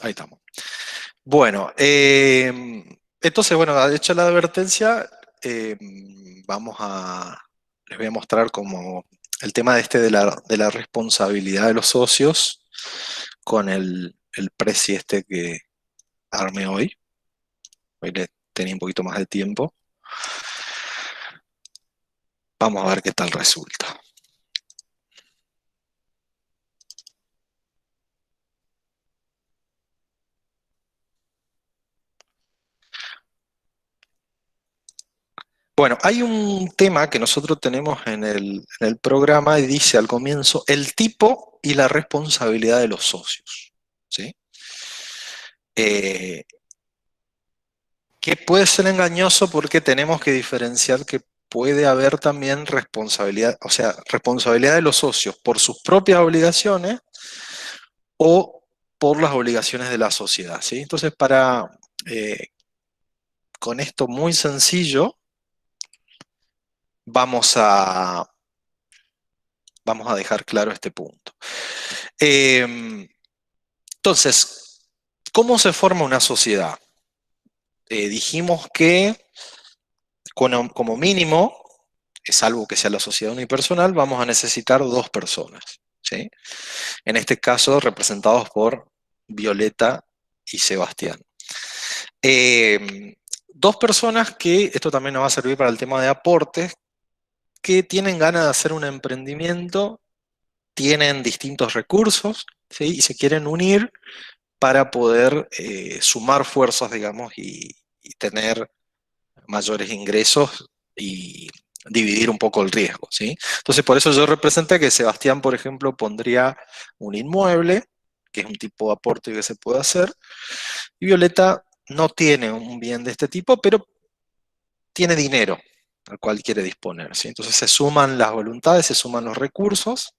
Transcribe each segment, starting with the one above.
Ahí estamos. Bueno, entonces, bueno, hecha la advertencia, eh, vamos a, les voy a mostrar como el tema de la responsabilidad de los socios con el preci que armé hoy. Hoy le tenía un poquito más de tiempo. Vamos a ver qué tal resulta. Bueno, hay un tema que nosotros tenemos en el programa y dice al comienzo el tipo y la responsabilidad de los socios. ¿Sí? Eh, que puede ser engañoso porque tenemos que diferenciar que puede haber también responsabilidad, o sea, responsabilidad de los socios por sus propias obligaciones o por las obligaciones de la sociedad, ¿sí? Entonces, eh, con esto muy sencillo, vamos a, vamos a dejar claro este punto. Eh, entonces, ¿cómo se forma una sociedad? Dijimos que como mínimo, salvo que sea la sociedad unipersonal, vamos a necesitar dos personas, ¿sí? En este caso representados por Violeta y Sebastián. Dos personas que, esto también nos va a servir para el tema de aportes, que tienen ganas de hacer un emprendimiento, tienen distintos recursos, ¿sí? Y se quieren unir para poder sumar fuerzas, digamos, y tener mayores ingresos y dividir un poco el riesgo, ¿sí? Entonces, por eso yo representé que Sebastián, por ejemplo, pondría un inmueble, que es un tipo de aporte que se puede hacer, y Violeta no tiene un bien de este tipo, pero tiene dinero al cual quiere disponer, ¿sí? Entonces se suman las voluntades, se suman los recursos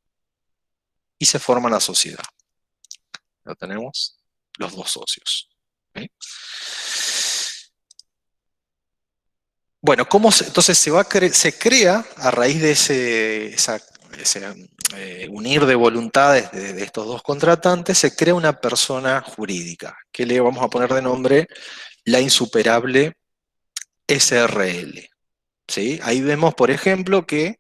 y se forma la sociedad. Ya tenemos los dos socios. ¿Sí? Bueno, entonces se crea a raíz de ese unir de voluntades de estos dos contratantes, se crea una persona jurídica, que le vamos a poner de nombre la insuperable SRL. ¿Sí? Ahí vemos, por ejemplo, que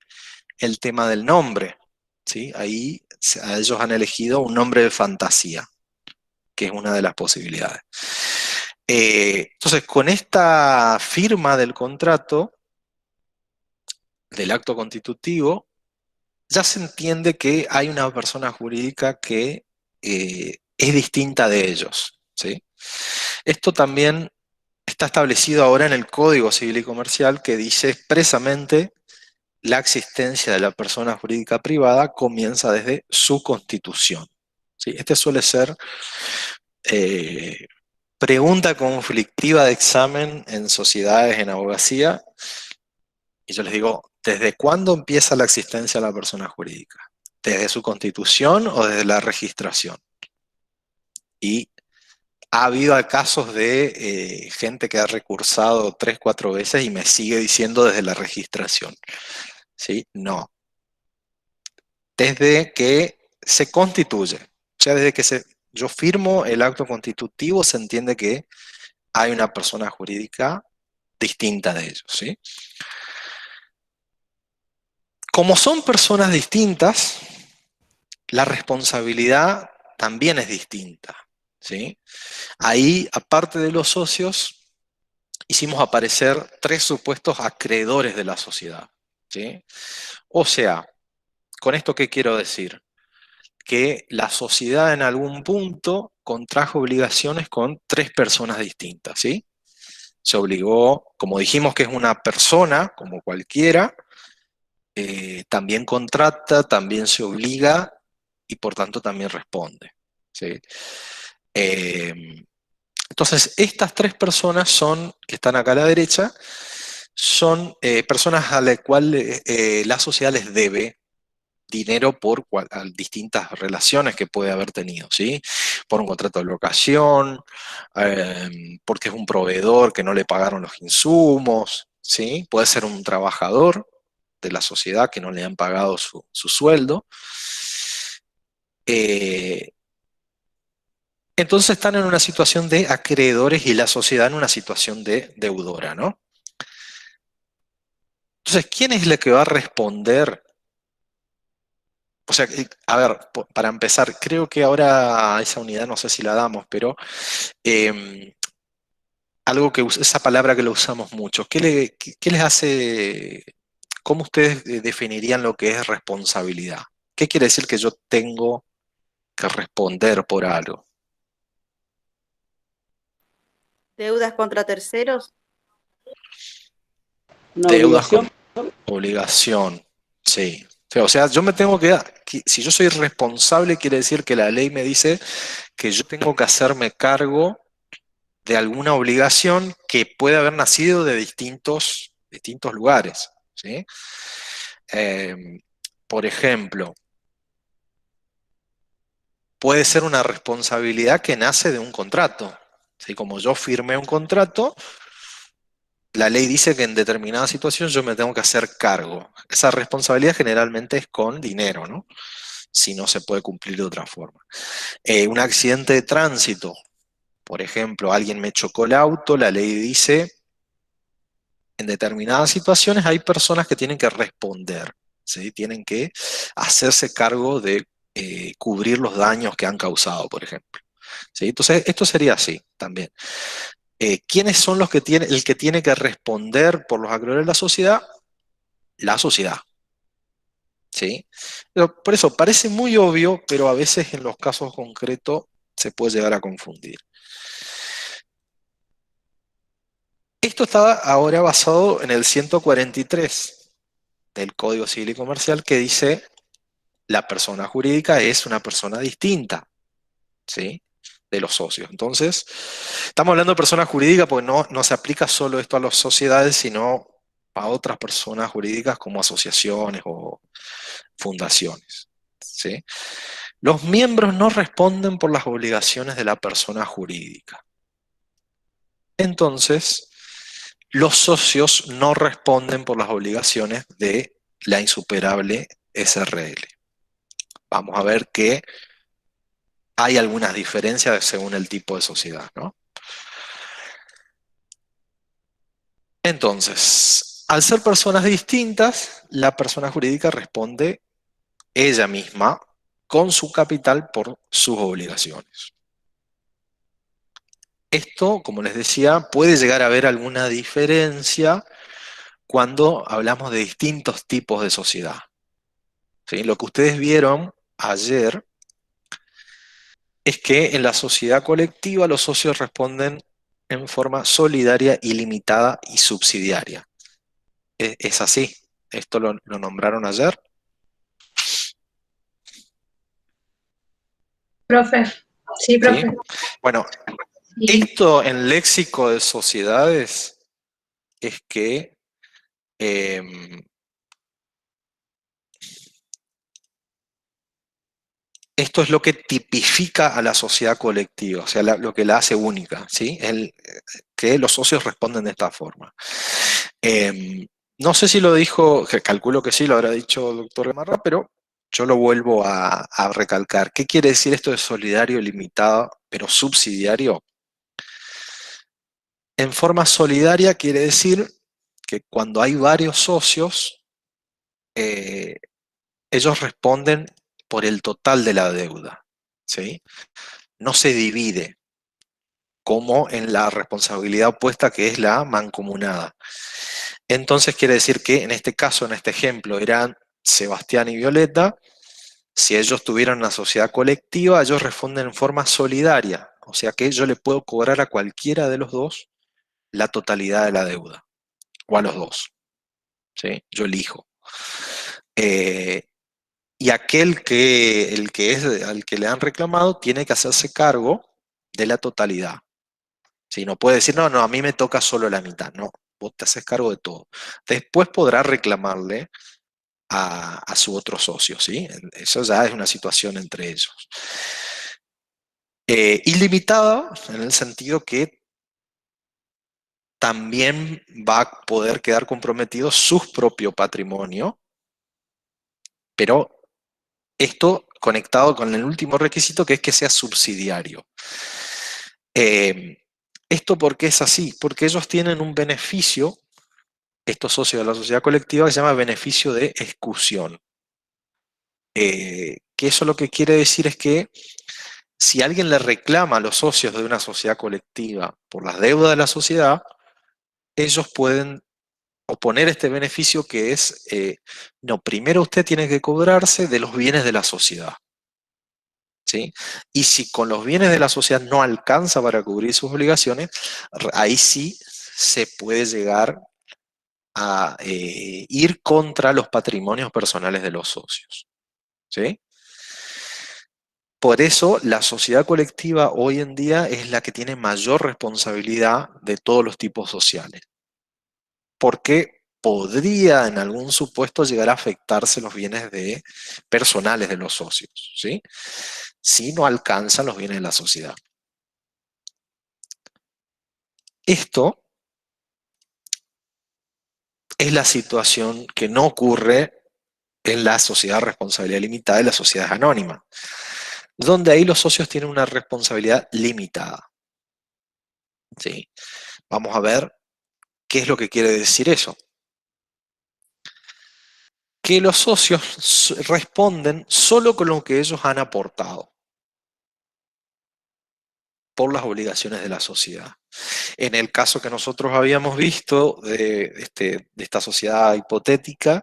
el tema del nombre, ¿sí? Ahí ellos han elegido un nombre de fantasía, que es una de las posibilidades. Entonces, con esta firma del contrato, del acto constitutivo, ya se entiende que hay una persona jurídica que es distinta de ellos, ¿sí? Esto también está establecido ahora en el Código Civil y Comercial, que dice expresamente la existencia de la persona jurídica privada comienza desde su constitución, ¿sí? Este suele ser eh, pregunta conflictiva de examen en sociedades, en abogacía, y yo les digo, ¿desde cuándo empieza la existencia de la persona jurídica? ¿Desde su constitución o desde la registración? Y ha habido casos de gente que ha recursado 3, 4 veces y me sigue diciendo desde la registración. ¿Sí? No. Desde que se constituye. O sea, yo firmo el acto constitutivo, se entiende que hay una persona jurídica distinta de ellos. ¿Sí? Como son personas distintas, la responsabilidad también es distinta. ¿Sí? Ahí, aparte de los socios, hicimos aparecer tres supuestos acreedores de la sociedad. ¿Sí? O sea, ¿con esto qué quiero decir? Que la sociedad en algún punto contrajo obligaciones con tres personas distintas. ¿Sí? Se obligó, como dijimos que es una persona, como cualquiera, también contrata, también se obliga y por tanto también responde. ¿Sí? Eh, entonces, estas tres personas que están acá a la derecha, son personas a las cuales la sociedad les debe dinero por distintas relaciones que puede haber tenido, ¿sí? Por un contrato de locación, porque es un proveedor que no le pagaron los insumos, ¿sí? Puede ser un trabajador de la sociedad que no le han pagado su sueldo. Eh, Entonces están en una situación de acreedores y la sociedad en una situación de deudora, ¿no? Entonces, ¿quién es la que va a responder? O sea, a ver, para empezar, creo que ahora esa unidad no sé si la damos, pero eh, algo que esa palabra que lo usamos mucho, ¿qué les hace, cómo ustedes definirían lo que es responsabilidad? ¿Qué quiere decir que yo tengo que responder por algo? Deudas contra terceros. Una Deudas obligación. con obligación, sí. O sea, yo me tengo si yo soy responsable, quiere decir que la ley me dice que yo tengo que hacerme cargo de alguna obligación que puede haber nacido de distintos lugares, ¿sí? Eh, por ejemplo, puede ser una responsabilidad que nace de un contrato, ¿sí? Como yo firmé un contrato, la ley dice que en determinada situación yo me tengo que hacer cargo. Esa responsabilidad generalmente es con dinero, ¿no? Si no se puede cumplir de otra forma. Un accidente de tránsito, por ejemplo, alguien me chocó el auto, la ley dice, en determinadas situaciones hay personas que tienen que responder, ¿sí? Tienen que hacerse cargo de cubrir los daños que han causado, por ejemplo. ¿Sí? Entonces, esto sería así también. ¿Quiénes son los que el que tiene que responder por los acreedores de la sociedad? La sociedad. ¿Sí? Pero por eso parece muy obvio, pero a veces en los casos concretos se puede llegar a confundir. Esto está ahora basado en el 143 del Código Civil y Comercial que dice la persona jurídica es una persona distinta, ¿sí? De los socios. Entonces, estamos hablando de persona jurídica porque no se aplica solo esto a las sociedades, sino a otras personas jurídicas como asociaciones o fundaciones, ¿sí? Los miembros no responden por las obligaciones de la persona jurídica. Entonces, los socios no responden por las obligaciones de la insuperable SRL. Vamos a ver que hay algunas diferencias según el tipo de sociedad, ¿no? Entonces, al ser personas distintas, la persona jurídica responde ella misma con su capital por sus obligaciones. Esto, como les decía, puede llegar a haber alguna diferencia cuando hablamos de distintos tipos de sociedad. ¿Sí? Lo que ustedes vieron ayer es que en la sociedad colectiva los socios responden en forma solidaria, ilimitada y subsidiaria. Es así. Esto lo nombraron ayer. Profe, sí, ¿Sí? profe. Bueno, Sí. esto en léxico de sociedades es que esto es lo que tipifica a la sociedad colectiva, o sea, lo que la hace única, ¿sí? Que los socios responden de esta forma. No sé si lo dijo, que calculo que sí, lo habrá dicho el doctor Gamarra, pero yo lo vuelvo a recalcar. ¿Qué quiere decir esto de solidario, limitado, pero subsidiario? En forma solidaria quiere decir que cuando hay varios socios, eh, ellos responden por el total de la deuda, ¿sí? No se divide, como en la responsabilidad opuesta que es la mancomunada. Entonces quiere decir que en este caso, en este ejemplo, eran Sebastián y Violeta. Si ellos tuvieran una sociedad colectiva, ellos responden en forma solidaria. O sea que yo le puedo cobrar a cualquiera de los dos la totalidad de la deuda. O a los dos. ¿Sí? Yo elijo. Eh, y el que es al que le han reclamado tiene que hacerse cargo de la totalidad. ¿Sí? No puede decir, no, no, a mí me toca solo la mitad. No, vos te haces cargo de todo. Después podrá reclamarle a su otro socio, ¿sí? Eso ya es una situación entre ellos. Ilimitada en el sentido que también va a poder quedar comprometido su propio patrimonio, pero esto conectado con el último requisito, que es que sea subsidiario. ¿Esto por qué es así? Porque ellos tienen un beneficio, estos socios de la sociedad colectiva, que se llama beneficio de exclusión. Que eso lo que quiere decir es que si alguien le reclama a los socios de una sociedad colectiva por las deudas de la sociedad, ellos pueden oponer este beneficio que es, no, primero usted tiene que cobrarse de los bienes de la sociedad. ¿Sí? Y si con los bienes de la sociedad no alcanza para cubrir sus obligaciones, ahí sí se puede llegar a ir contra los patrimonios personales de los socios. ¿Sí? Por eso la sociedad colectiva hoy en día es la que tiene mayor responsabilidad de todos los tipos sociales. Porque podría en algún supuesto llegar a afectarse los bienes personales de los socios, ¿sí? Si no alcanzan los bienes de la sociedad. Esto es la situación que no ocurre en la sociedad de responsabilidad limitada y las sociedades anónimas, donde ahí los socios tienen una responsabilidad limitada. ¿Sí? Vamos a ver qué es lo que quiere decir eso. Que los socios responden solo con lo que ellos han aportado por las obligaciones de la sociedad. En el caso que nosotros habíamos visto de esta sociedad hipotética,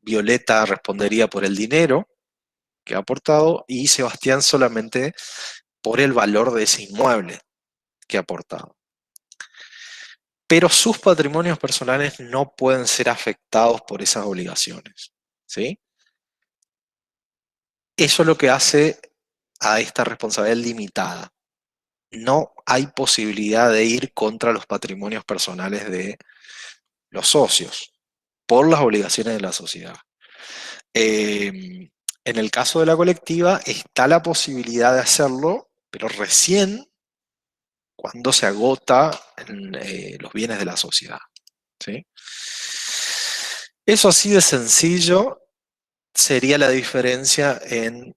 Violeta respondería por el dinero que ha aportado y Sebastián solamente por el valor de ese inmueble que ha aportado. Pero sus patrimonios personales no pueden ser afectados por esas obligaciones, ¿sí? Eso es lo que hace a esta responsabilidad limitada. No hay posibilidad de ir contra los patrimonios personales de los socios por las obligaciones de la sociedad. En el caso de la colectiva está la posibilidad de hacerlo, pero recién cuando se agota los bienes de la sociedad. ¿Sí? Eso así de sencillo sería la diferencia entre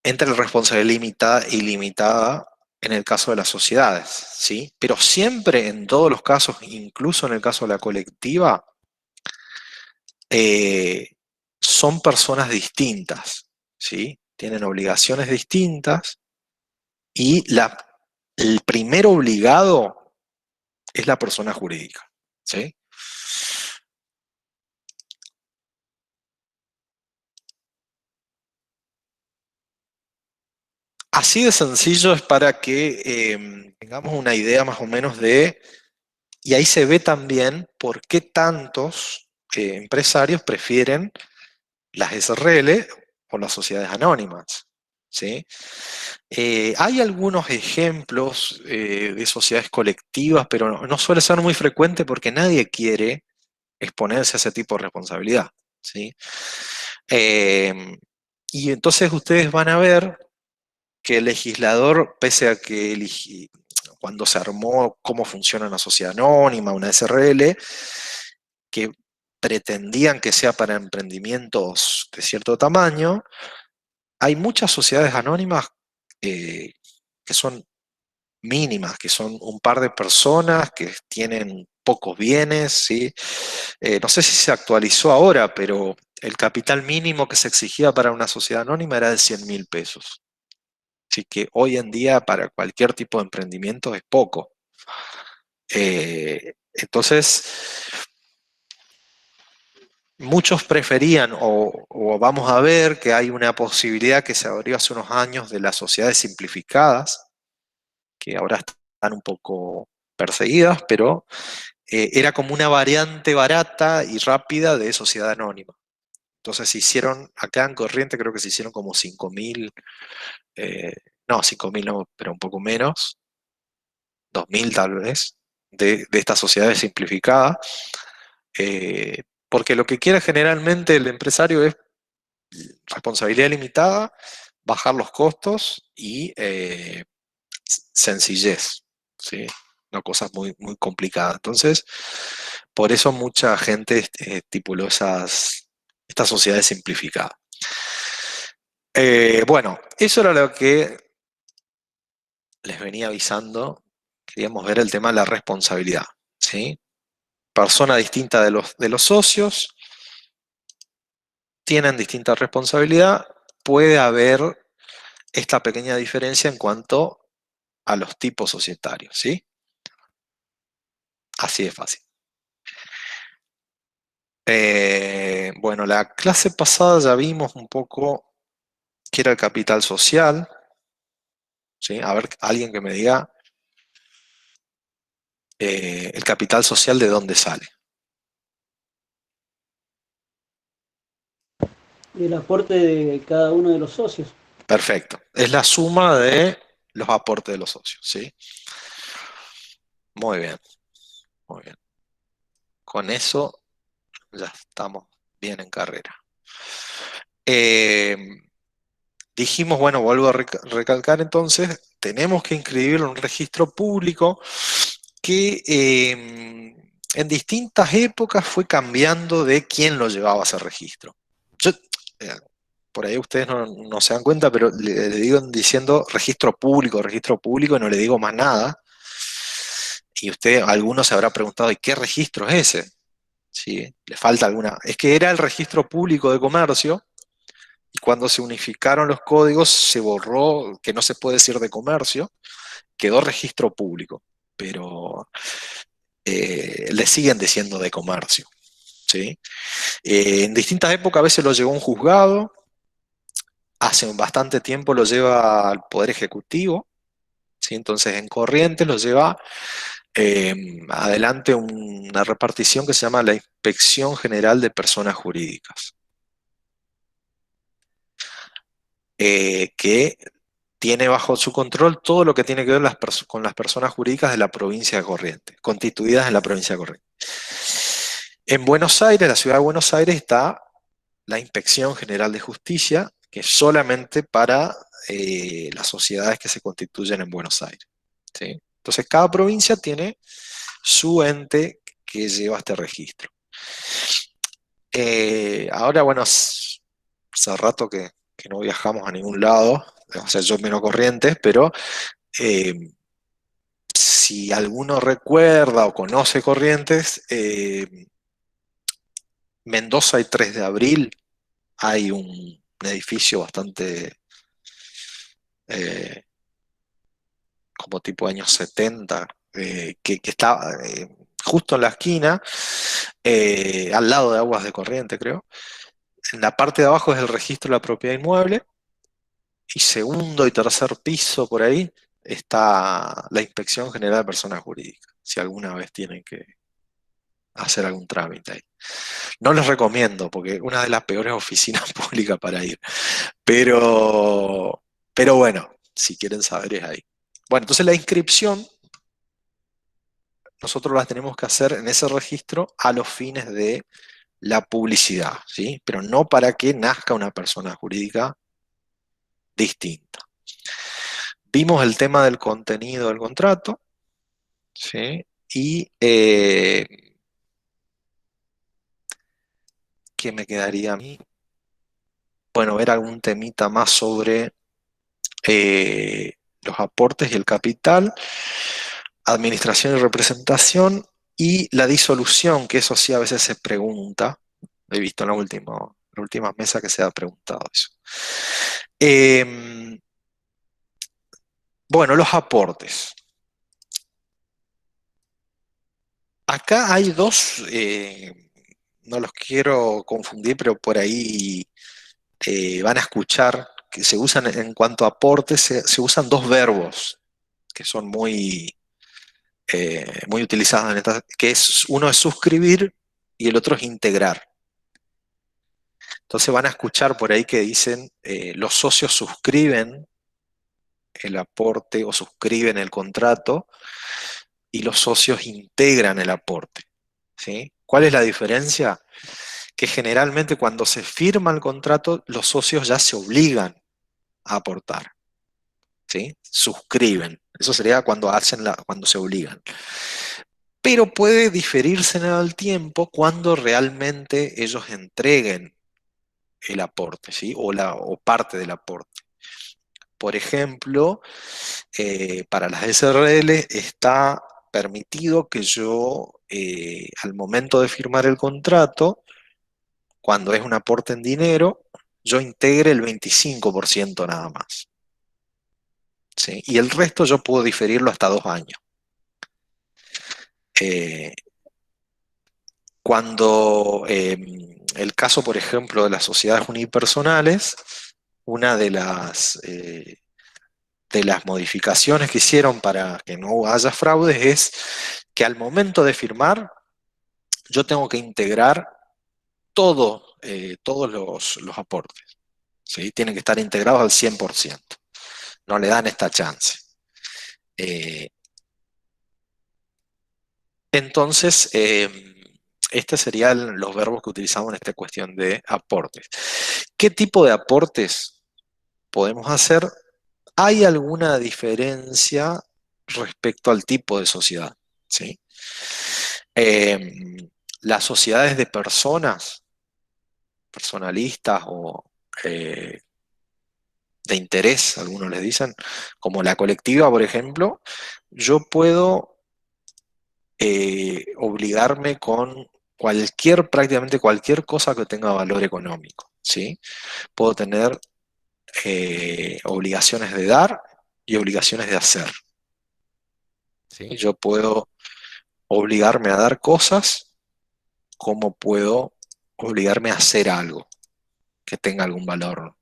la responsabilidad limitada y limitada en el caso de las sociedades, ¿sí? Pero siempre en todos los casos, incluso en el caso de la colectiva, son personas distintas, ¿sí? Tienen obligaciones distintas y el primer obligado es la persona jurídica, ¿sí? Así de sencillo es para que tengamos una idea más o menos y ahí se ve también por qué tantos empresarios prefieren las SRL o las sociedades anónimas, ¿sí? Hay algunos ejemplos de sociedades colectivas, pero no suele ser muy frecuente porque nadie quiere exponerse a ese tipo de responsabilidad, ¿sí? Y entonces ustedes van a ver que el legislador, pese a que cuando se armó cómo funciona una sociedad anónima, una SRL, que pretendían que sea para emprendimientos de cierto tamaño, hay muchas sociedades anónimas que son mínimas, que son un par de personas que tienen pocos bienes, ¿sí? No sé si se actualizó ahora, pero el capital mínimo que se exigía para una sociedad anónima era de 100.000 pesos. Así que hoy en día para cualquier tipo de emprendimiento es poco. Entonces, muchos preferían, o vamos a ver que hay una posibilidad que se abrió hace unos años de las sociedades simplificadas, que ahora están un poco perseguidas, pero era como una variante barata y rápida de sociedad anónima. Entonces se hicieron, acá en Corriente creo que se hicieron como 5.000, no, 5.000 no, pero un poco menos, 2.000 tal vez, de estas sociedades simplificadas, porque lo que quiere generalmente el empresario es responsabilidad limitada, bajar los costos y sencillez, ¿sí? No cosas muy, muy complicadas. Entonces, por eso mucha gente estipuló Esta sociedad es simplificada. Bueno, eso era lo que les venía avisando. Queríamos ver el tema de la responsabilidad, ¿sí? Persona distinta de los socios, tienen distinta responsabilidad, puede haber esta pequeña diferencia en cuanto a los tipos societarios, ¿sí? Así de fácil. Bueno, la clase pasada ya vimos un poco qué era el capital social, ¿sí? A ver, alguien que me diga el capital social de dónde sale. El aporte de cada uno de los socios. Perfecto. Es la suma de los aportes de los socios, ¿sí? Muy bien, muy bien. Con eso ya estamos bien en carrera. Dijimos, bueno, vuelvo a recalcar entonces, tenemos que inscribirlo en un registro público que en distintas épocas fue cambiando de quién lo llevaba a ese registro. Yo, eh, por ahí ustedes no se dan cuenta, pero le digo diciendo registro público, y no le digo más nada. Y usted, alguno se habrá preguntado, ¿y qué registro es ese? ¿Sí? ¿Le falta alguna? Es que era el registro público de comercio, y cuando se unificaron los códigos se borró que no se puede decir de comercio, quedó registro público, pero le siguen diciendo de comercio, ¿sí? En distintas épocas a veces lo llevó un juzgado, hace bastante tiempo lo lleva al Poder Ejecutivo, ¿sí? Entonces en Corrientes lo lleva adelante una repartición que se llama la Inspección General de Personas Jurídicas, que tiene bajo su control todo lo que tiene que ver con las personas jurídicas de la provincia de Corrientes, constituidas en la provincia de Corrientes. En Buenos Aires, la ciudad de Buenos Aires, está la Inspección General de Justicia, que es solamente para las sociedades que se constituyen en Buenos Aires, ¿sí? Entonces, cada provincia tiene su ente que lleva este registro. Ahora, bueno, hace rato que no viajamos a ningún lado, o sea, yo menos Corrientes, pero eh, si alguno recuerda o conoce Corrientes, Mendoza y 3 de Abril hay un edificio bastante eh, como tipo años 70, que está justo en la esquina, al lado de Aguas de Corriente, creo. En la parte de abajo es el registro de la propiedad inmueble, y segundo y tercer piso por ahí está la Inspección General de Personas Jurídicas, si alguna vez tienen que hacer algún trámite ahí. No les recomiendo, porque es una de las peores oficinas públicas para ir, pero bueno, si quieren saber es ahí. Bueno, entonces la inscripción nosotros la tenemos que hacer en ese registro a los fines de la publicidad, ¿sí? Pero no para que nazca una persona jurídica distinta. Vimos el tema del contenido del contrato, ¿sí? Y ¿qué me quedaría a mí? Bueno, ver algún temita más sobre los aportes y el capital, administración y representación, y la disolución, que eso sí a veces se pregunta. He visto en la última mesa que se ha preguntado eso. Bueno, los aportes. Acá hay dos, no los quiero confundir, pero por ahí van a escuchar que se usan en cuanto a aportes, se usan dos verbos que son muy utilizados en esta, que es, uno es suscribir y el otro es integrar. Entonces van a escuchar por ahí que dicen los socios suscriben el aporte o suscriben el contrato y los socios integran el aporte, ¿sí? ¿Cuál es la diferencia? Que generalmente cuando se firma el contrato, los socios ya se obligan a aportar, ¿sí? Suscriben. Eso sería cuando cuando se obligan. Pero puede diferirse en el tiempo cuando realmente ellos entreguen el aporte, ¿sí? O parte del aporte. Por ejemplo, para las SRL está permitido que yo, al momento de firmar el contrato, cuando es un aporte en dinero, yo integre el 25% nada más, ¿sí? Y el resto yo puedo diferirlo hasta 2 años. Eh, Cuando el caso, por ejemplo, de las sociedades unipersonales, una de las modificaciones que hicieron para que no haya fraudes es que al momento de firmar yo tengo que integrar todos los aportes, ¿sí? Tienen que estar integrados al 100%. No le dan esta chance. Eh, entonces, estos serían los verbos que utilizamos en esta cuestión de aportes. ¿Qué tipo de aportes podemos hacer? ¿Hay alguna diferencia respecto al tipo de sociedad? ¿Sí? Las sociedades de personas, personalistas o de interés, algunos les dicen, como la colectiva, por ejemplo, yo puedo obligarme con prácticamente cualquier cosa que tenga valor económico, ¿sí? Puedo tener obligaciones de dar y obligaciones de hacer, ¿sí? Yo puedo obligarme a dar cosas, como puedo obligarme a hacer algo que tenga algún valor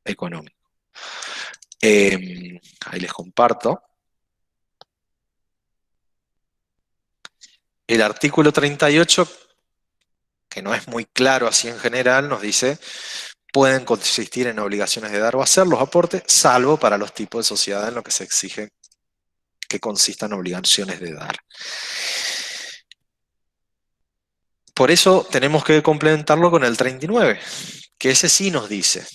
económico. Ahí les comparto. El artículo 38, que no es muy claro así en general, nos dice: pueden consistir en obligaciones de dar o hacer los aportes, salvo para los tipos de sociedad en los que se exige que consistan obligaciones de dar. Por eso tenemos que complementarlo con el 39, que ese sí nos dice: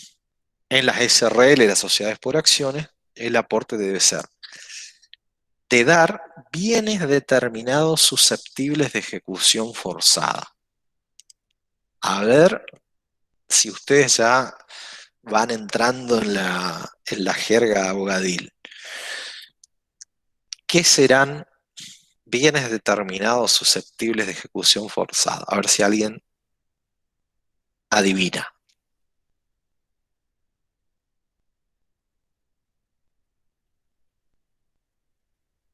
en las SRL, las sociedades por acciones, el aporte debe ser de dar bienes determinados susceptibles de ejecución forzada. A ver si ustedes ya van entrando en la jerga abogadil. ¿Qué serán bienes determinados susceptibles de ejecución forzada? A ver si alguien adivina.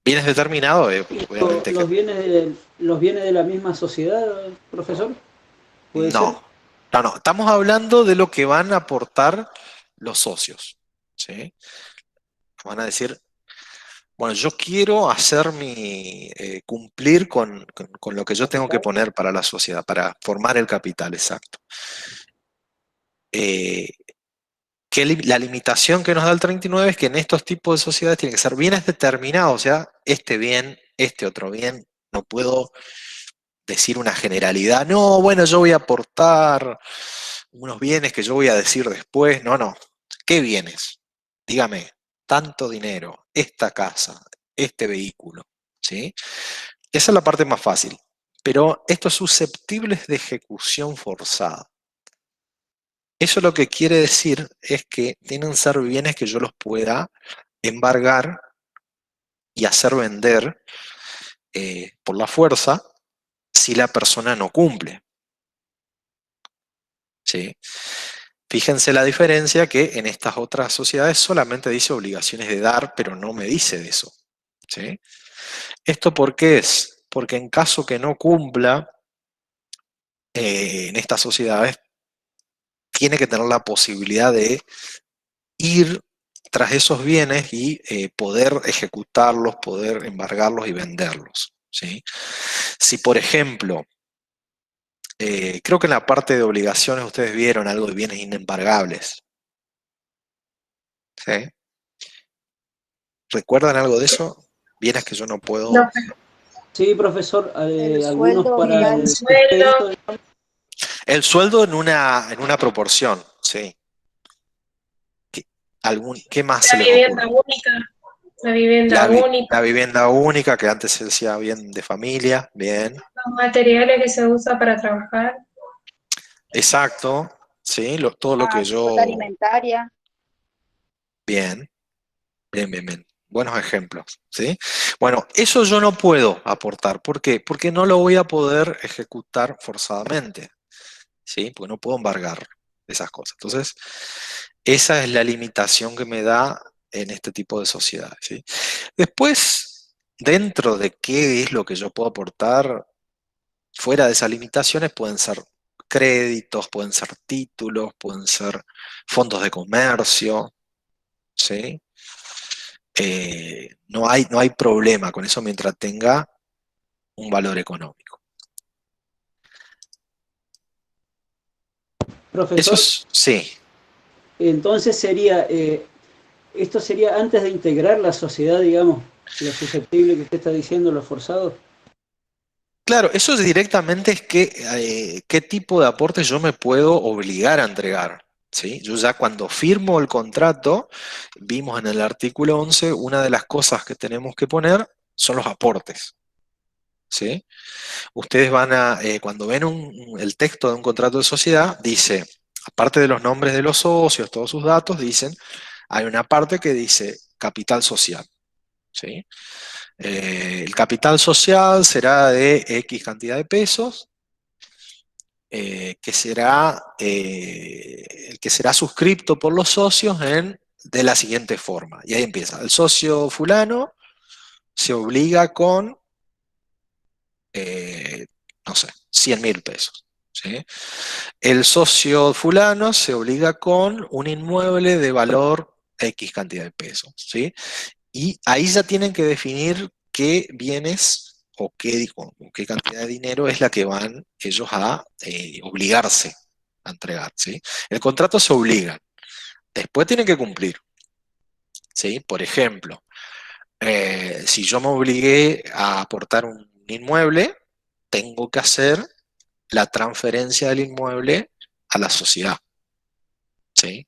Bienes determinados, obviamente que Los bienes de la misma sociedad, profesor, ¿puede ser? no. No. Estamos hablando de lo que van a aportar los socios, ¿sí? Van a decir: bueno, yo quiero cumplir con lo que yo tengo que poner para la sociedad, para formar el capital, exacto. Eh, la limitación que nos da el 39 es que en estos tipos de sociedades tienen que ser bienes determinados, o sea, este bien, este otro bien. No puedo decir una generalidad. No, bueno, yo voy a aportar unos bienes que yo voy a decir después. No. ¿Qué bienes? Dígame, tanto dinero, esta casa, este vehículo, ¿sí? Esa es la parte más fácil. Pero estos susceptibles de ejecución forzada. Eso lo que quiere decir es que tienen que ser bienes que yo los pueda embargar y hacer vender por la fuerza si la persona no cumple, ¿sí? Fíjense la diferencia, que en estas otras sociedades solamente dice obligaciones de dar, pero no me dice de eso, ¿sí? ¿Esto por qué es? Porque en caso que no cumpla, en estas sociedades tiene que tener la posibilidad de ir tras esos bienes y poder ejecutarlos, poder embargarlos y venderlos, ¿sí? Si, por ejemplo, creo que en la parte de obligaciones ustedes vieron algo de bienes inembargables, ¿sí? ¿Recuerdan algo de eso? Bienes que yo no puedo... No, Sí, profesor, El algunos sueldo para vital. el sueldo, sustento. El sueldo en una proporción, sí. ¿Qué más se la les ocurre? vivienda única, la vivienda La única, vivienda única, que antes se decía bien de familia, bien. los materiales que se usa para trabajar. Exacto. ¿sí? Todo lo que Cuota yo... alimentaria. Bien, bien, bien, bien. Buenos ejemplos, ¿sí? Bueno, eso yo no puedo aportar. ¿Por qué? Porque no lo voy a poder ejecutar forzadamente, ¿sí? Porque no puedo embargar esas cosas. Entonces, esa es la limitación que me da en este tipo de sociedades, ¿sí? Después, dentro de qué es lo que yo puedo aportar, fuera de esas limitaciones pueden ser créditos, pueden ser títulos, pueden ser fondos de comercio, ¿sí? No hay problema con eso mientras tenga un valor económico. Eso Profesor, es, sí. entonces sería, esto sería antes de integrar la sociedad, digamos, lo susceptible que usted está diciendo, lo forzado. Claro, eso directamente es que, qué tipo de aportes yo me puedo obligar a entregar, ¿sí? Yo ya cuando firmo el contrato, vimos en el artículo 11, una de las cosas que tenemos que poner son los aportes, ¿sí? Ustedes van a, cuando ven el texto de un contrato de sociedad, dice, aparte de los nombres de los socios, todos sus datos, dicen, hay una parte que dice capital social, ¿sí? El capital social será de X cantidad de pesos, el que será suscripto por los socios de la siguiente forma. Y ahí empieza. El socio fulano se obliga con, eh, no sé, 100.000 pesos, ¿sí? El socio fulano se obliga con un inmueble de valor X cantidad de pesos, ¿sí? Y ahí ya tienen que definir qué bienes o qué cantidad de dinero es la que van ellos a obligarse a entregar, ¿sí? El contrato se obliga, después tienen que cumplir, ¿sí? Por ejemplo, si yo me obligué a aportar un inmueble, tengo que hacer la transferencia del inmueble a la sociedad, ¿sí?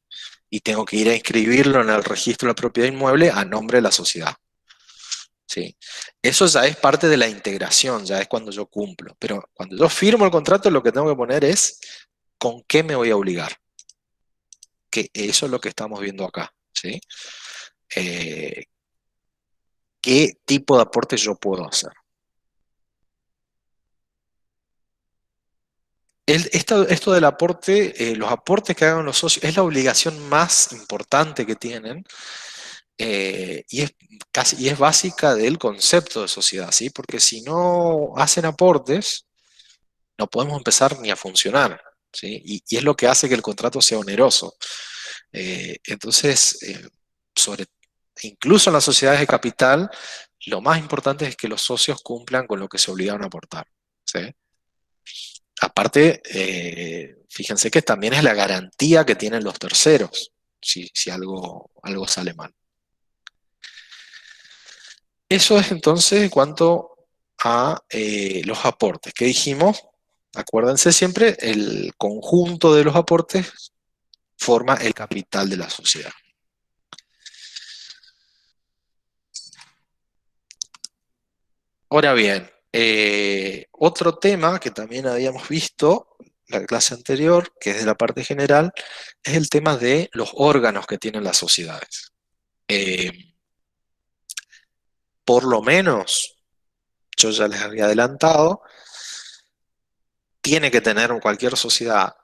Y tengo que ir a inscribirlo en el registro de la propiedad inmueble a nombre de la sociedad. ¿Sí? Eso ya es parte de la integración, ya es cuando yo cumplo. Pero cuando yo firmo el contrato, lo que tengo que poner es con qué me voy a obligar. Que eso es lo que estamos viendo acá, ¿sí? Eh, ¿Qué tipo de aporte yo puedo hacer? Esto del aporte, los aportes que hagan los socios, es la obligación más importante que tienen, y es básica del concepto de sociedad, ¿sí? Porque si no hacen aportes, no podemos empezar ni a funcionar, ¿sí? Y es lo que hace que el contrato sea oneroso. Entonces, incluso en las sociedades de capital, lo más importante es que los socios cumplan con lo que se obligaron a aportar, ¿sí? Aparte, fíjense que también es la garantía que tienen los terceros, si algo sale mal. Eso es entonces en cuanto a los aportes. ¿Qué dijimos? Acuérdense siempre, el conjunto de los aportes forma el capital de la sociedad. Ahora bien, otro tema que también habíamos visto en la clase anterior, que es de la parte general, es el tema de los órganos que tienen las sociedades. Eh, por lo menos, yo ya les había adelantado, tiene que tener cualquier sociedad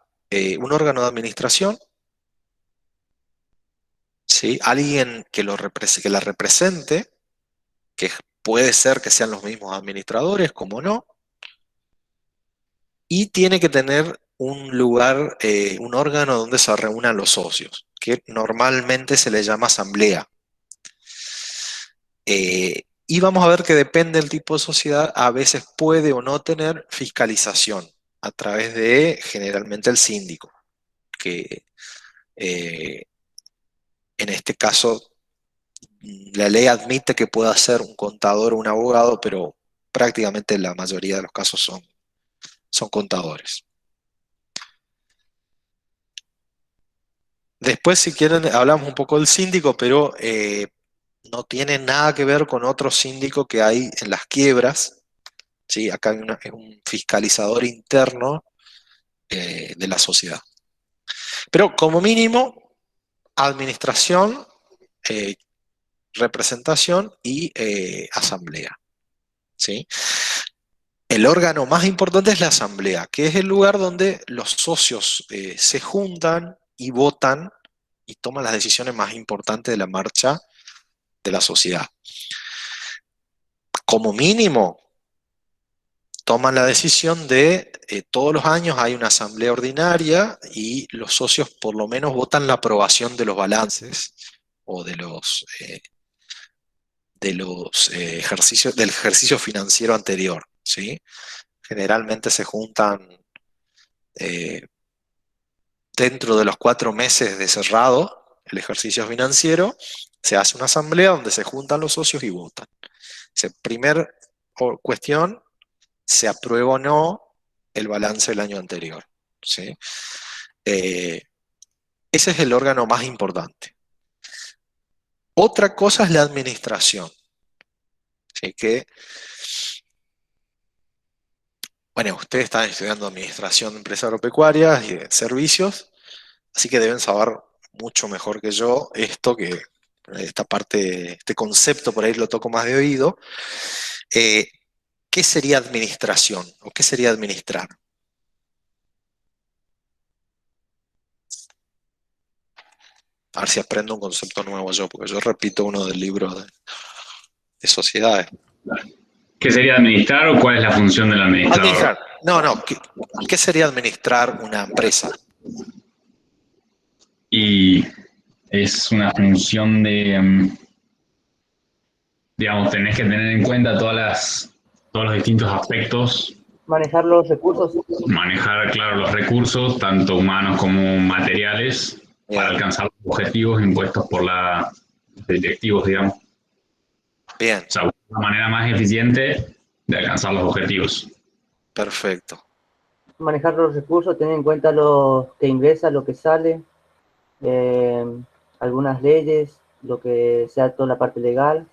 un órgano de administración, ¿sí? Alguien que la represente, que puede ser que sean los mismos administradores, como no, y tiene que tener un lugar, un órgano donde se reúnan los socios, que normalmente se le llama asamblea. Y vamos a ver que depende del tipo de sociedad, a veces puede o no tener fiscalización a través de generalmente el síndico, que eh, en este caso la ley admite que pueda ser un contador o un abogado, pero prácticamente la mayoría de los casos son contadores. Después, si quieren, hablamos un poco del síndico, pero no tiene nada que ver con otro síndico que hay en las quiebras, ¿sí? Acá hay es un fiscalizador interno de la sociedad. Pero como mínimo, administración, representación y asamblea, ¿sí? El órgano más importante es la asamblea, que es el lugar donde los socios se juntan y votan y toman las decisiones más importantes de la marcha de la sociedad. Como mínimo, toman la decisión de todos los años hay una asamblea ordinaria y los socios por lo menos votan la aprobación de los balances o de los ejercicios del ejercicio financiero anterior, ¿sí? Generalmente se juntan eh, dentro de los 4 meses de cerrado el ejercicio financiero, se hace una asamblea donde se juntan los socios y votan. Primer cuestión, se aprueba o no el balance del año anterior, ¿sí? Ese es el órgano más importante. Otra cosa es la administración, ¿sí? Bueno, ustedes están estudiando administración de empresas agropecuarias y de servicios, así que deben saber mucho mejor que yo esta parte, este concepto por ahí lo toco más de oído. ¿Qué sería administración o qué sería administrar? A ver si aprendo un concepto nuevo yo, porque yo repito uno del libro de sociedades. ¿Qué sería administrar o cuál es la función del administrador? Administrar. No. ¿Qué sería administrar una empresa? Y es una función de, digamos, tenés que tener en cuenta todos los distintos aspectos. Manejar los recursos. Manejar, claro, los recursos, tanto humanos como materiales, para alcanzar los objetivos impuestos por los directivos, digamos. Bien. O sea, una manera más eficiente de alcanzar los objetivos. Perfecto. Manejar los recursos, tener en cuenta lo que ingresa, lo que sale, algunas leyes, lo que sea toda la parte legal.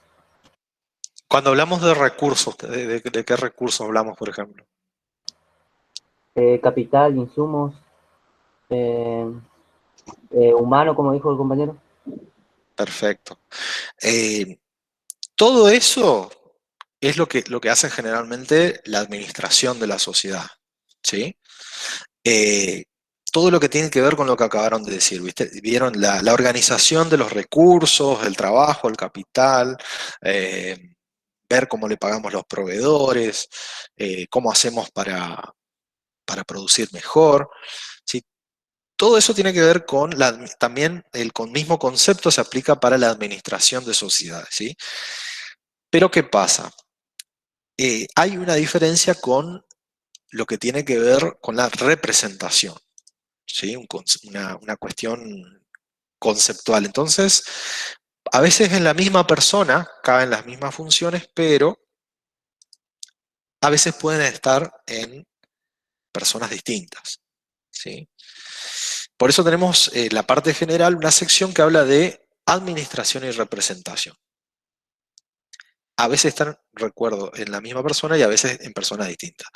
Cuando hablamos de recursos, ¿de qué recursos hablamos, por ejemplo? Capital, insumos, humano, como dijo el compañero. Perfecto. Todo eso es lo que hace generalmente la administración de la sociedad, ¿sí? Todo lo que tiene que ver con lo que acabaron de decir, ¿viste? Vieron la organización de los recursos, el trabajo, el capital, ver cómo le pagamos los proveedores, cómo hacemos para producir mejor, ¿sí? Todo eso tiene que ver con también el mismo concepto se aplica para la administración de sociedades, ¿sí? Pero ¿qué pasa? Hay una diferencia con lo que tiene que ver con la representación, ¿sí? Una cuestión conceptual. Entonces, a veces en la misma persona caben las mismas funciones, pero a veces pueden estar en personas distintas, ¿sí? Por eso tenemos la parte general, una sección que habla de administración y representación. A veces están, recuerdo, en la misma persona y a veces en personas distintas.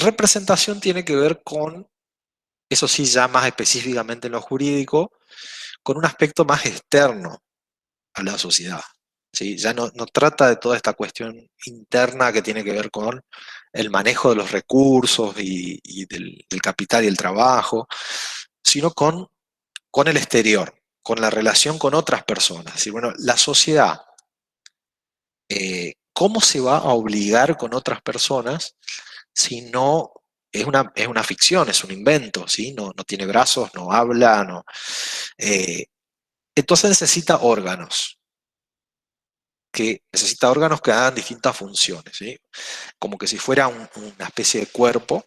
Representación tiene que ver con, eso sí, ya más específicamente en lo jurídico, con un aspecto más externo a la sociedad, ¿sí? Ya no trata de toda esta cuestión interna que tiene que ver con el manejo de los recursos y del capital y el trabajo, sino con el exterior, con la relación con otras personas. ¿Sí? Bueno, la sociedad, ¿cómo se va a obligar con otras personas si no es una ficción, es un invento, ¿sí? No tiene brazos, no habla, no. Entonces necesita órganos que hagan distintas funciones, ¿sí? Como que si fuera una especie de cuerpo.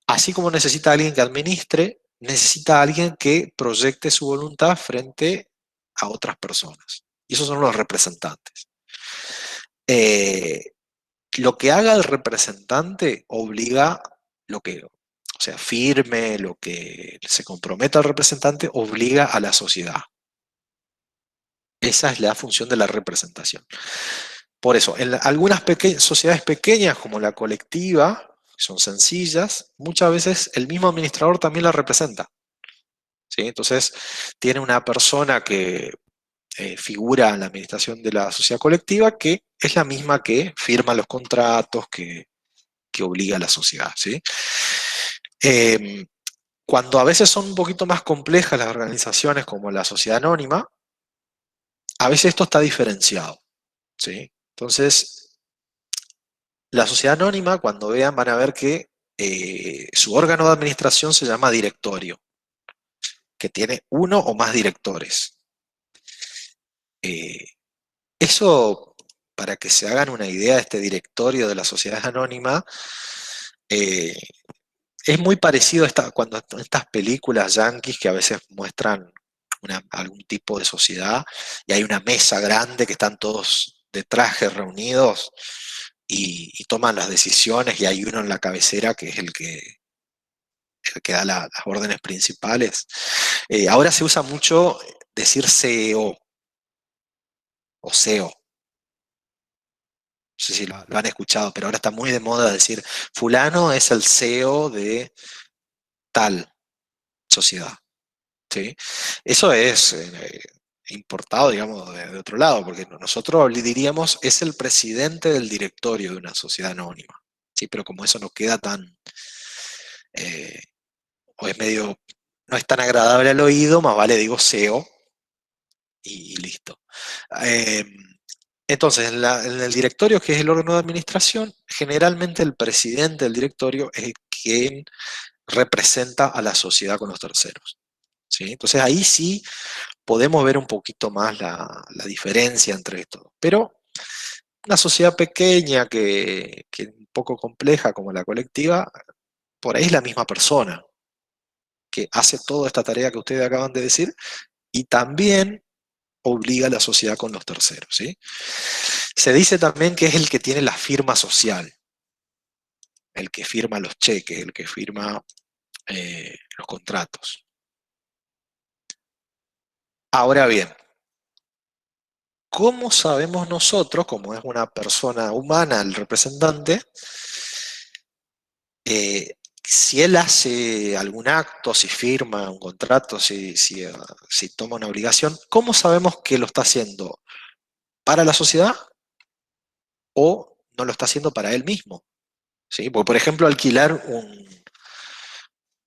Así como necesita alguien que administre, necesita alguien que proyecte su voluntad frente a otras personas. Y esos son los representantes. Lo que haga el representante obliga o sea, firme, lo que se comprometa el representante obliga a la sociedad. Esa es la función de la representación. Por eso, en algunas sociedades pequeñas, como la colectiva, que son sencillas, muchas veces el mismo administrador también las representa, ¿sí? Entonces, tiene una persona que figura en la administración de la sociedad colectiva que es la misma que firma los contratos, que obliga a la sociedad, ¿sí? Cuando a veces son un poquito más complejas las organizaciones como la sociedad anónima, a veces esto está diferenciado, ¿sí? Entonces, la sociedad anónima, cuando vean, van a ver que su órgano de administración se llama directorio, que tiene uno o más directores. Eso, para que se hagan una idea de este directorio de la sociedad anónima, es muy parecido a cuando estas películas yanquis que a veces muestran algún tipo de sociedad y hay una mesa grande que están todos de traje reunidos y toman las decisiones y hay uno en la cabecera que es el que da las órdenes principales. Ahora se usa mucho decir CEO o CEO. No sé si lo han escuchado, pero ahora está muy de moda decir fulano es el CEO de tal sociedad, ¿sí? Eso es importado, digamos, de otro lado, porque nosotros diríamos es el presidente del directorio de una sociedad anónima, ¿sí? Pero como eso no queda tan, o es medio, no es tan agradable al oído, más vale digo CEO y listo. Entonces, en el directorio, que es el órgano de administración, generalmente el presidente del directorio es quien representa a la sociedad con los terceros, ¿sí? Entonces ahí sí podemos ver un poquito más la diferencia entre esto. Pero una sociedad pequeña que un poco compleja como la colectiva, por ahí es la misma persona que hace toda esta tarea que ustedes acaban de decir y también obliga a la sociedad con los terceros, ¿sí? Se dice también que es el que tiene la firma social, el que firma los cheques, el que firma los contratos. Ahora bien, ¿cómo sabemos nosotros, como es una persona humana el representante, si él hace algún acto, si firma un contrato, si toma una obligación, cómo sabemos que lo está haciendo para la sociedad o no lo está haciendo para él mismo? ¿Sí? Porque, por ejemplo, alquilar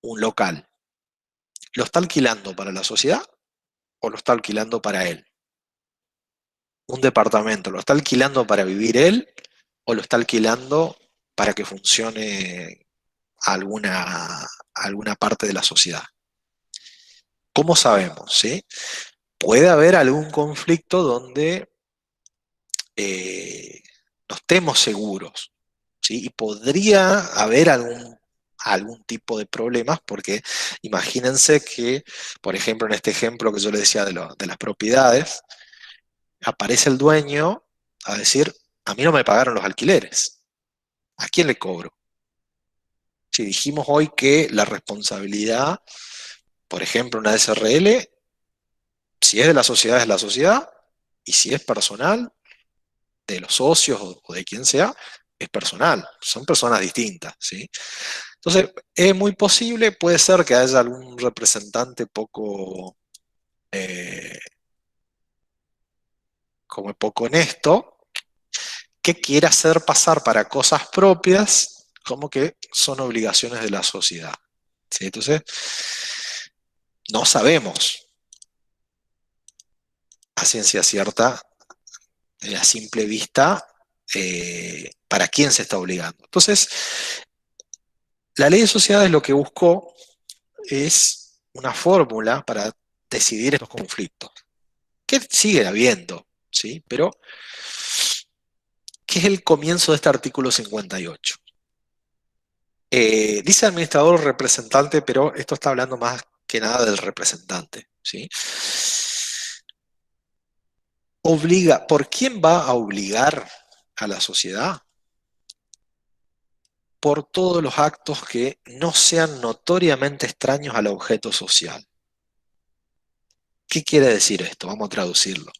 un local, ¿lo está alquilando para la sociedad o lo está alquilando para él? Un departamento, ¿lo está alquilando para vivir él o lo está alquilando para que funcione alguna parte de la sociedad? ¿Cómo sabemos? ¿Sí? Puede haber algún conflicto donde no estemos seguros, ¿sí? Y podría haber algún tipo de problemas, porque imagínense que, por ejemplo, en este ejemplo que yo les decía de las propiedades, aparece el dueño a decir, a mí no me pagaron los alquileres, ¿a quién le cobro? Si dijimos hoy que la responsabilidad, por ejemplo, una SRL, si es de la sociedad, es la sociedad, y si es personal, de los socios o de quien sea, es personal, son personas distintas, ¿sí? Entonces, es muy posible, puede ser que haya algún representante como poco honesto, que quiera hacer pasar para cosas propias como que son obligaciones de la sociedad, ¿sí? Entonces, no sabemos a ciencia cierta, a simple vista, para quién se está obligando. Entonces, la ley de sociedades lo que buscó es una fórmula para decidir estos conflictos, que sigue habiendo, ¿sí? Pero, ¿qué es el comienzo de este artículo 58? Dice administrador representante, pero esto está hablando más que nada del representante, ¿sí? ¿Por quién va a obligar a la sociedad? Por todos los actos que no sean notoriamente extraños al objeto social. ¿Qué quiere decir esto? Vamos a traducirlo.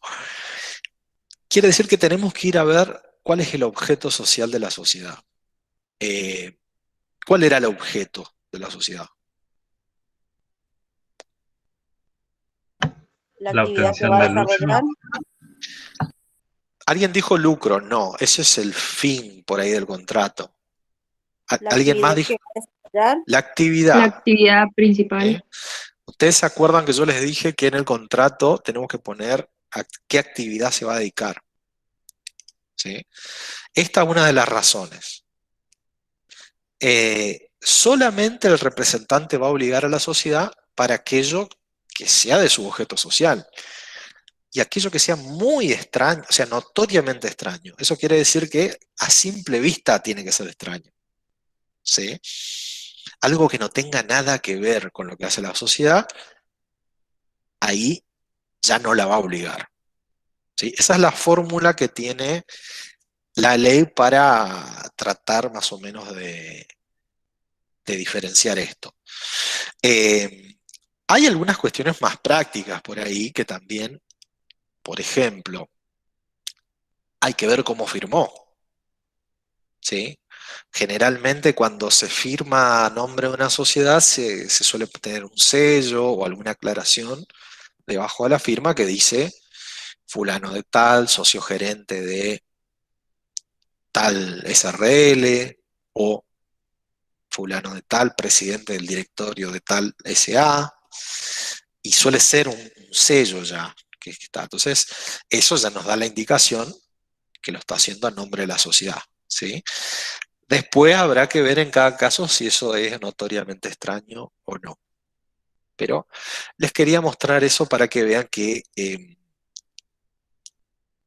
Quiere decir que tenemos que ir a ver cuál es el objeto social de la sociedad. ¿Cuál era el objeto de la sociedad? La La actividad que obtención va a del lucro. desarrollar. ¿Alguien dijo lucro? No, ese es el fin por ahí del contrato. La ¿Alguien más actividad dijo? que va a desarrollar. La La actividad. actividad principal. ¿Sí? Ustedes se acuerdan que yo les dije que en el contrato tenemos que poner a qué actividad se va a dedicar. ¿Sí? Esta es una de las razones. Solamente el representante va a obligar a la sociedad para aquello que sea de su objeto social. Y aquello que sea muy extraño, o sea, notoriamente extraño. Eso quiere decir que a simple vista tiene que ser extraño. ¿Sí? Algo que no tenga nada que ver con lo que hace la sociedad, ahí ya no la va a obligar. ¿Sí? Esa es la fórmula que tiene la ley para tratar más o menos de diferenciar esto. Hay algunas cuestiones más prácticas por ahí que también, por ejemplo, hay que ver cómo firmó. ¿Sí? Generalmente cuando se firma a nombre de una sociedad se suele tener un sello o alguna aclaración debajo de la firma que dice fulano de tal, socio gerente de tal SRL o fulano de tal, presidente del directorio de tal SA, y suele ser un sello ya que está. Entonces, eso ya nos da la indicación que lo está haciendo a nombre de la sociedad, ¿sí? Después habrá que ver en cada caso si eso es notoriamente extraño o no. Pero les quería mostrar eso para que vean que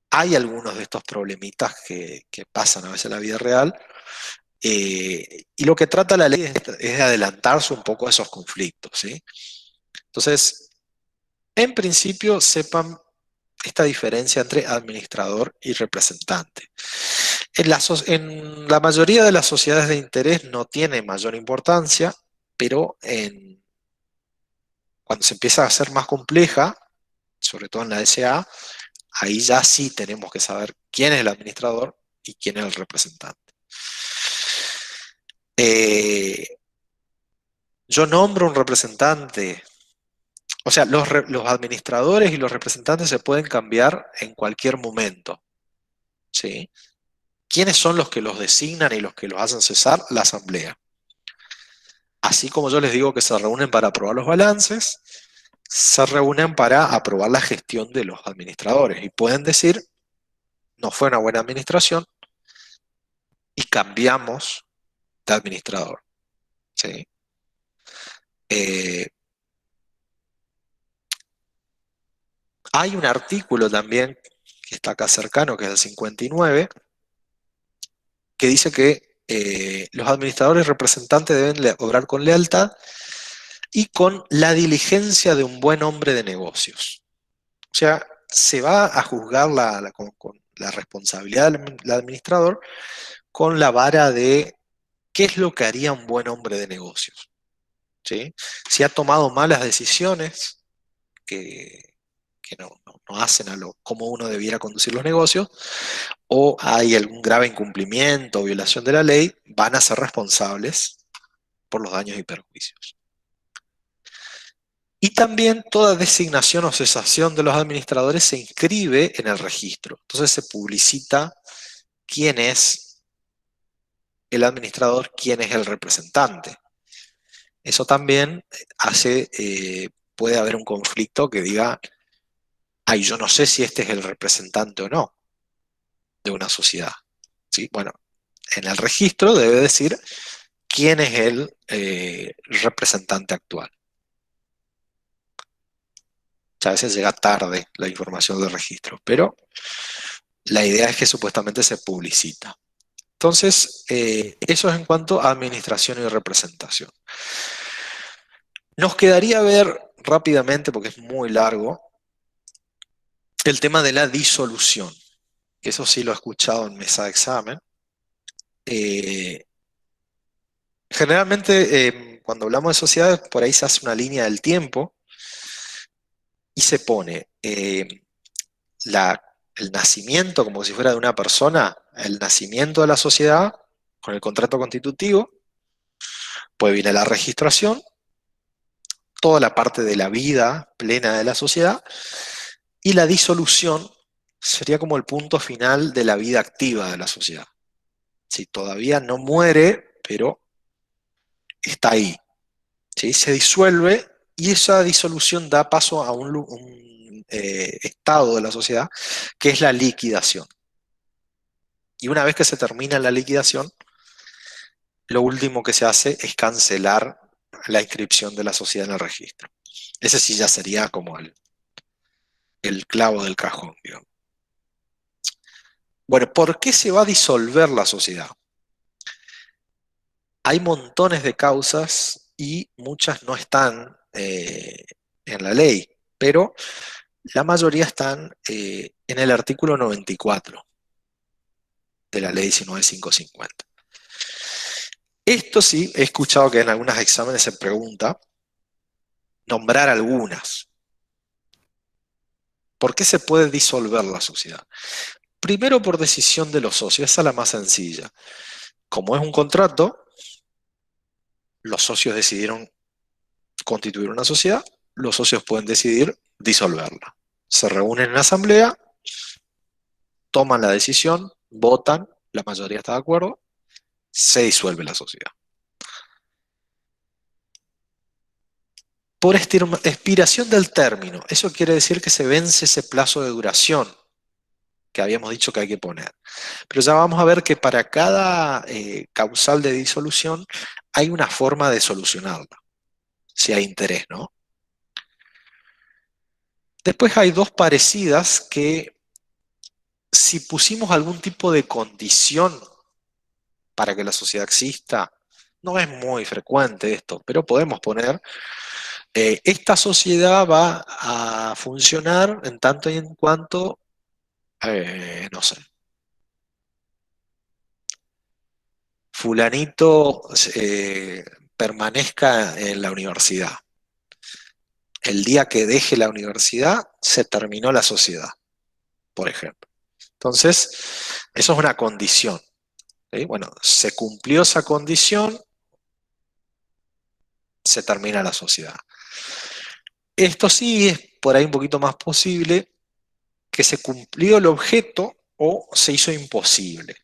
hay algunos de estos problemitas que pasan a veces en la vida real. Y lo que trata la ley es de adelantarse un poco a esos conflictos, ¿sí? Entonces, en principio, sepan esta diferencia entre administrador y representante. En la mayoría de las sociedades de interés no tiene mayor importancia, pero cuando se empieza a hacer más compleja, sobre todo en la SA, ahí ya sí tenemos que saber quién es el administrador y quién es el representante. Yo nombro un representante, o sea, los administradores y los representantes se pueden cambiar en cualquier momento, ¿sí? ¿Quiénes son los que los designan y los que los hacen cesar? La asamblea. Así como yo les digo que se reúnen para aprobar los balances, se reúnen para aprobar la gestión de los administradores y pueden decir, no fue una buena administración y cambiamos de administrador, ¿sí? Hay un artículo también que está acá cercano, que es el 59, que dice que los administradores representantes deben obrar con lealtad y con la diligencia de un buen hombre de negocios. O sea, se va a juzgar con la responsabilidad del administrador con la vara de qué es lo que haría un buen hombre de negocios, ¿sí? Si ha tomado malas decisiones que no hacen como uno debiera conducir los negocios, o hay algún grave incumplimiento o violación de la ley, van a ser responsables por los daños y perjuicios. Y también toda designación o cesación de los administradores se inscribe en el registro. Entonces se publicita quién es el administrador, quién es el representante. Eso también puede haber un conflicto que diga, ay, yo no sé si este es el representante o no de una sociedad, ¿sí? Bueno, en el registro debe decir quién es el representante actual. A veces llega tarde la información del registro, pero la idea es que supuestamente se publicita. Entonces, eso es en cuanto a administración y representación. Nos quedaría ver rápidamente, porque es muy largo, el tema de la disolución, que eso sí lo he escuchado en mesa de examen. Generalmente, cuando hablamos de sociedades, por ahí se hace una línea del tiempo y se pone el nacimiento, como si fuera de una persona, el nacimiento de la sociedad con el contrato constitutivo, Pues viene la registración, toda la parte de la vida plena de la sociedad, y la disolución sería como el punto final de la vida activa de la sociedad. Si todavía no muere, pero está ahí, ¿sí? Se disuelve y esa disolución da paso a un estado de la sociedad que es la liquidación. Y una vez que se termina la liquidación, lo último que se hace es cancelar la inscripción de la sociedad en el registro. Ese sí ya sería como el clavo del cajón, digamos. Bueno, ¿por qué se va a disolver la sociedad? Hay montones de causas y muchas no están en la ley, pero la mayoría están en el artículo 94 de la ley 19550. Esto sí, he escuchado que en algunos exámenes se pregunta nombrar algunas. ¿Por qué se puede disolver la sociedad? Primero por decisión de los socios, esa es la más sencilla. Como es un contrato, los socios decidieron constituir una sociedad, los socios pueden decidir disolverla. Se reúnen en asamblea, toman la decisión, votan, la mayoría está de acuerdo, se disuelve la sociedad. Por expiración del término, eso quiere decir que se vence ese plazo de duración que habíamos dicho que hay que poner. Pero ya vamos a ver que para cada causal de disolución hay una forma de solucionarla, si hay interés, ¿no? Después hay dos parecidas que si pusimos algún tipo de condición para que la sociedad exista, no es muy frecuente esto, pero podemos poner, esta sociedad va a funcionar en tanto y en cuanto, no sé, fulanito permanezca en la universidad. El día que deje la universidad, se terminó la sociedad, por ejemplo. Entonces, eso es una condición. ¿Sí? Bueno, se cumplió esa condición, se termina la sociedad. Esto sí es por ahí un poquito más posible que se cumplió el objeto o se hizo imposible.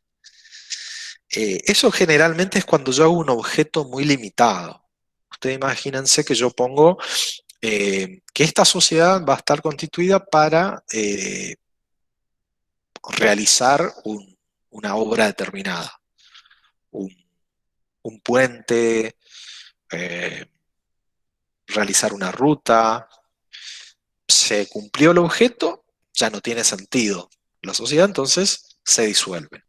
Eso generalmente es cuando yo hago un objeto muy limitado. Ustedes imagínense que yo pongo que esta sociedad va a estar constituida para realizar una obra determinada. Un puente, realizar una ruta. Se cumplió el objeto, ya no tiene sentido la sociedad, entonces se disuelve.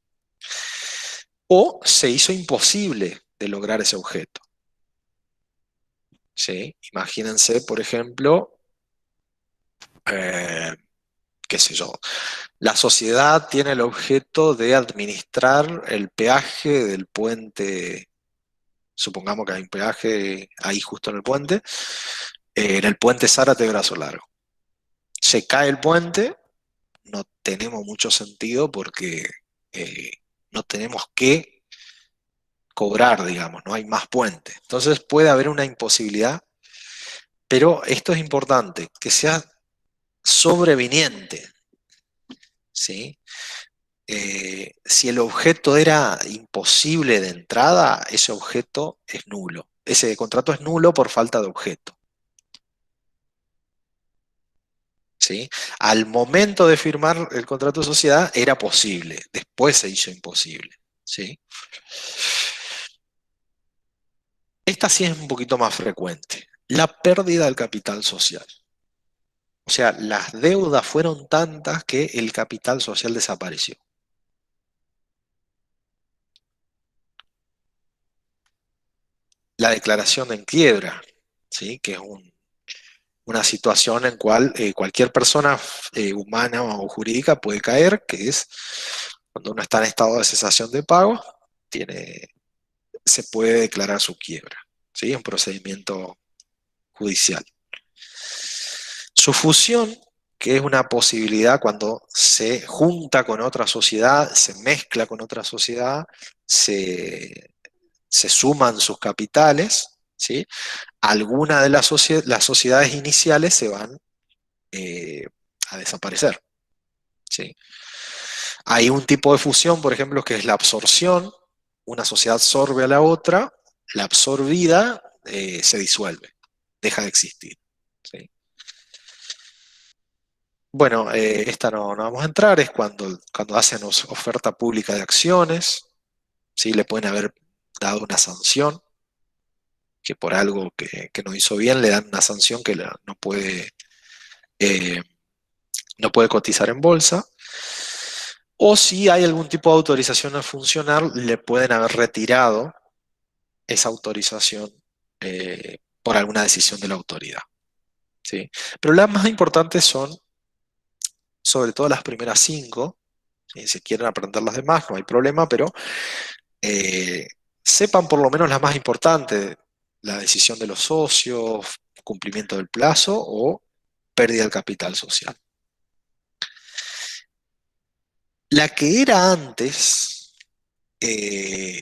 O se hizo imposible de lograr ese objeto. ¿Sí? Imagínense, por ejemplo, qué sé yo, la sociedad tiene el objeto de administrar el peaje del puente, supongamos que hay un peaje ahí justo en el puente Zárate-Brazo Largo. Se cae el puente, no tenemos mucho sentido porque no tenemos que cobrar, digamos, no hay más puente. Entonces puede haber una imposibilidad, pero esto es importante, que sea sobreviniente, ¿sí? Si el objeto era imposible de entrada, ese objeto es nulo. Ese contrato es nulo por falta de objeto. ¿Sí? Al momento de firmar el contrato de sociedad era posible, después se hizo imposible. ¿Sí? Esta sí es un poquito más frecuente. La pérdida del capital social. O sea, las deudas fueron tantas que el capital social desapareció. La declaración en quiebra, ¿sí? Que es una situación en cual cualquier persona humana o jurídica puede caer, que es cuando uno está en estado de cesación de pago, se puede declarar su quiebra, ¿sí? Un procedimiento judicial. Su fusión, que es una posibilidad cuando se junta con otra sociedad, se mezcla con otra sociedad, se se suman sus capitales, ¿sí? Algunas de las sociedades iniciales se van a desaparecer, ¿sí? Hay un tipo de fusión, por ejemplo, que es la absorción. Una sociedad absorbe a la otra, la absorbida se disuelve, deja de existir, ¿sí? Bueno, esta no vamos a entrar, es cuando hacen oferta pública de acciones, ¿sí? Le pueden haber dado una sanción, que por algo que no hizo bien le dan una sanción que eh, no puede cotizar en bolsa. O si hay algún tipo de autorización a funcionar, le pueden haber retirado esa autorización por alguna decisión de la autoridad, ¿sí? Pero las más importantes son, sobre todo las primeras 5, ¿sí? Si quieren aprender las demás, no hay problema, pero sepan por lo menos las más importantes: la decisión de los socios, cumplimiento del plazo o pérdida del capital social. La que era antes,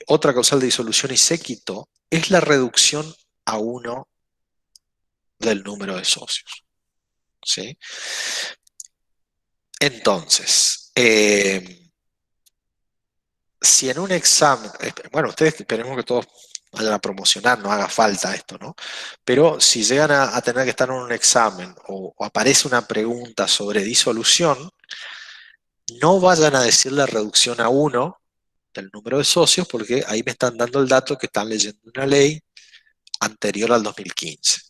otra causal de disolución y se quitó, es la reducción a 1 del número de socios, ¿sí? Entonces, si en un examen, bueno, ustedes esperemos que todos vayan a promocionar, no haga falta esto, ¿no? Pero si llegan a tener que estar en un examen o aparece una pregunta sobre disolución, no vayan a decir la reducción a 1 del número de socios, porque ahí me están dando el dato que están leyendo una ley anterior al 2015,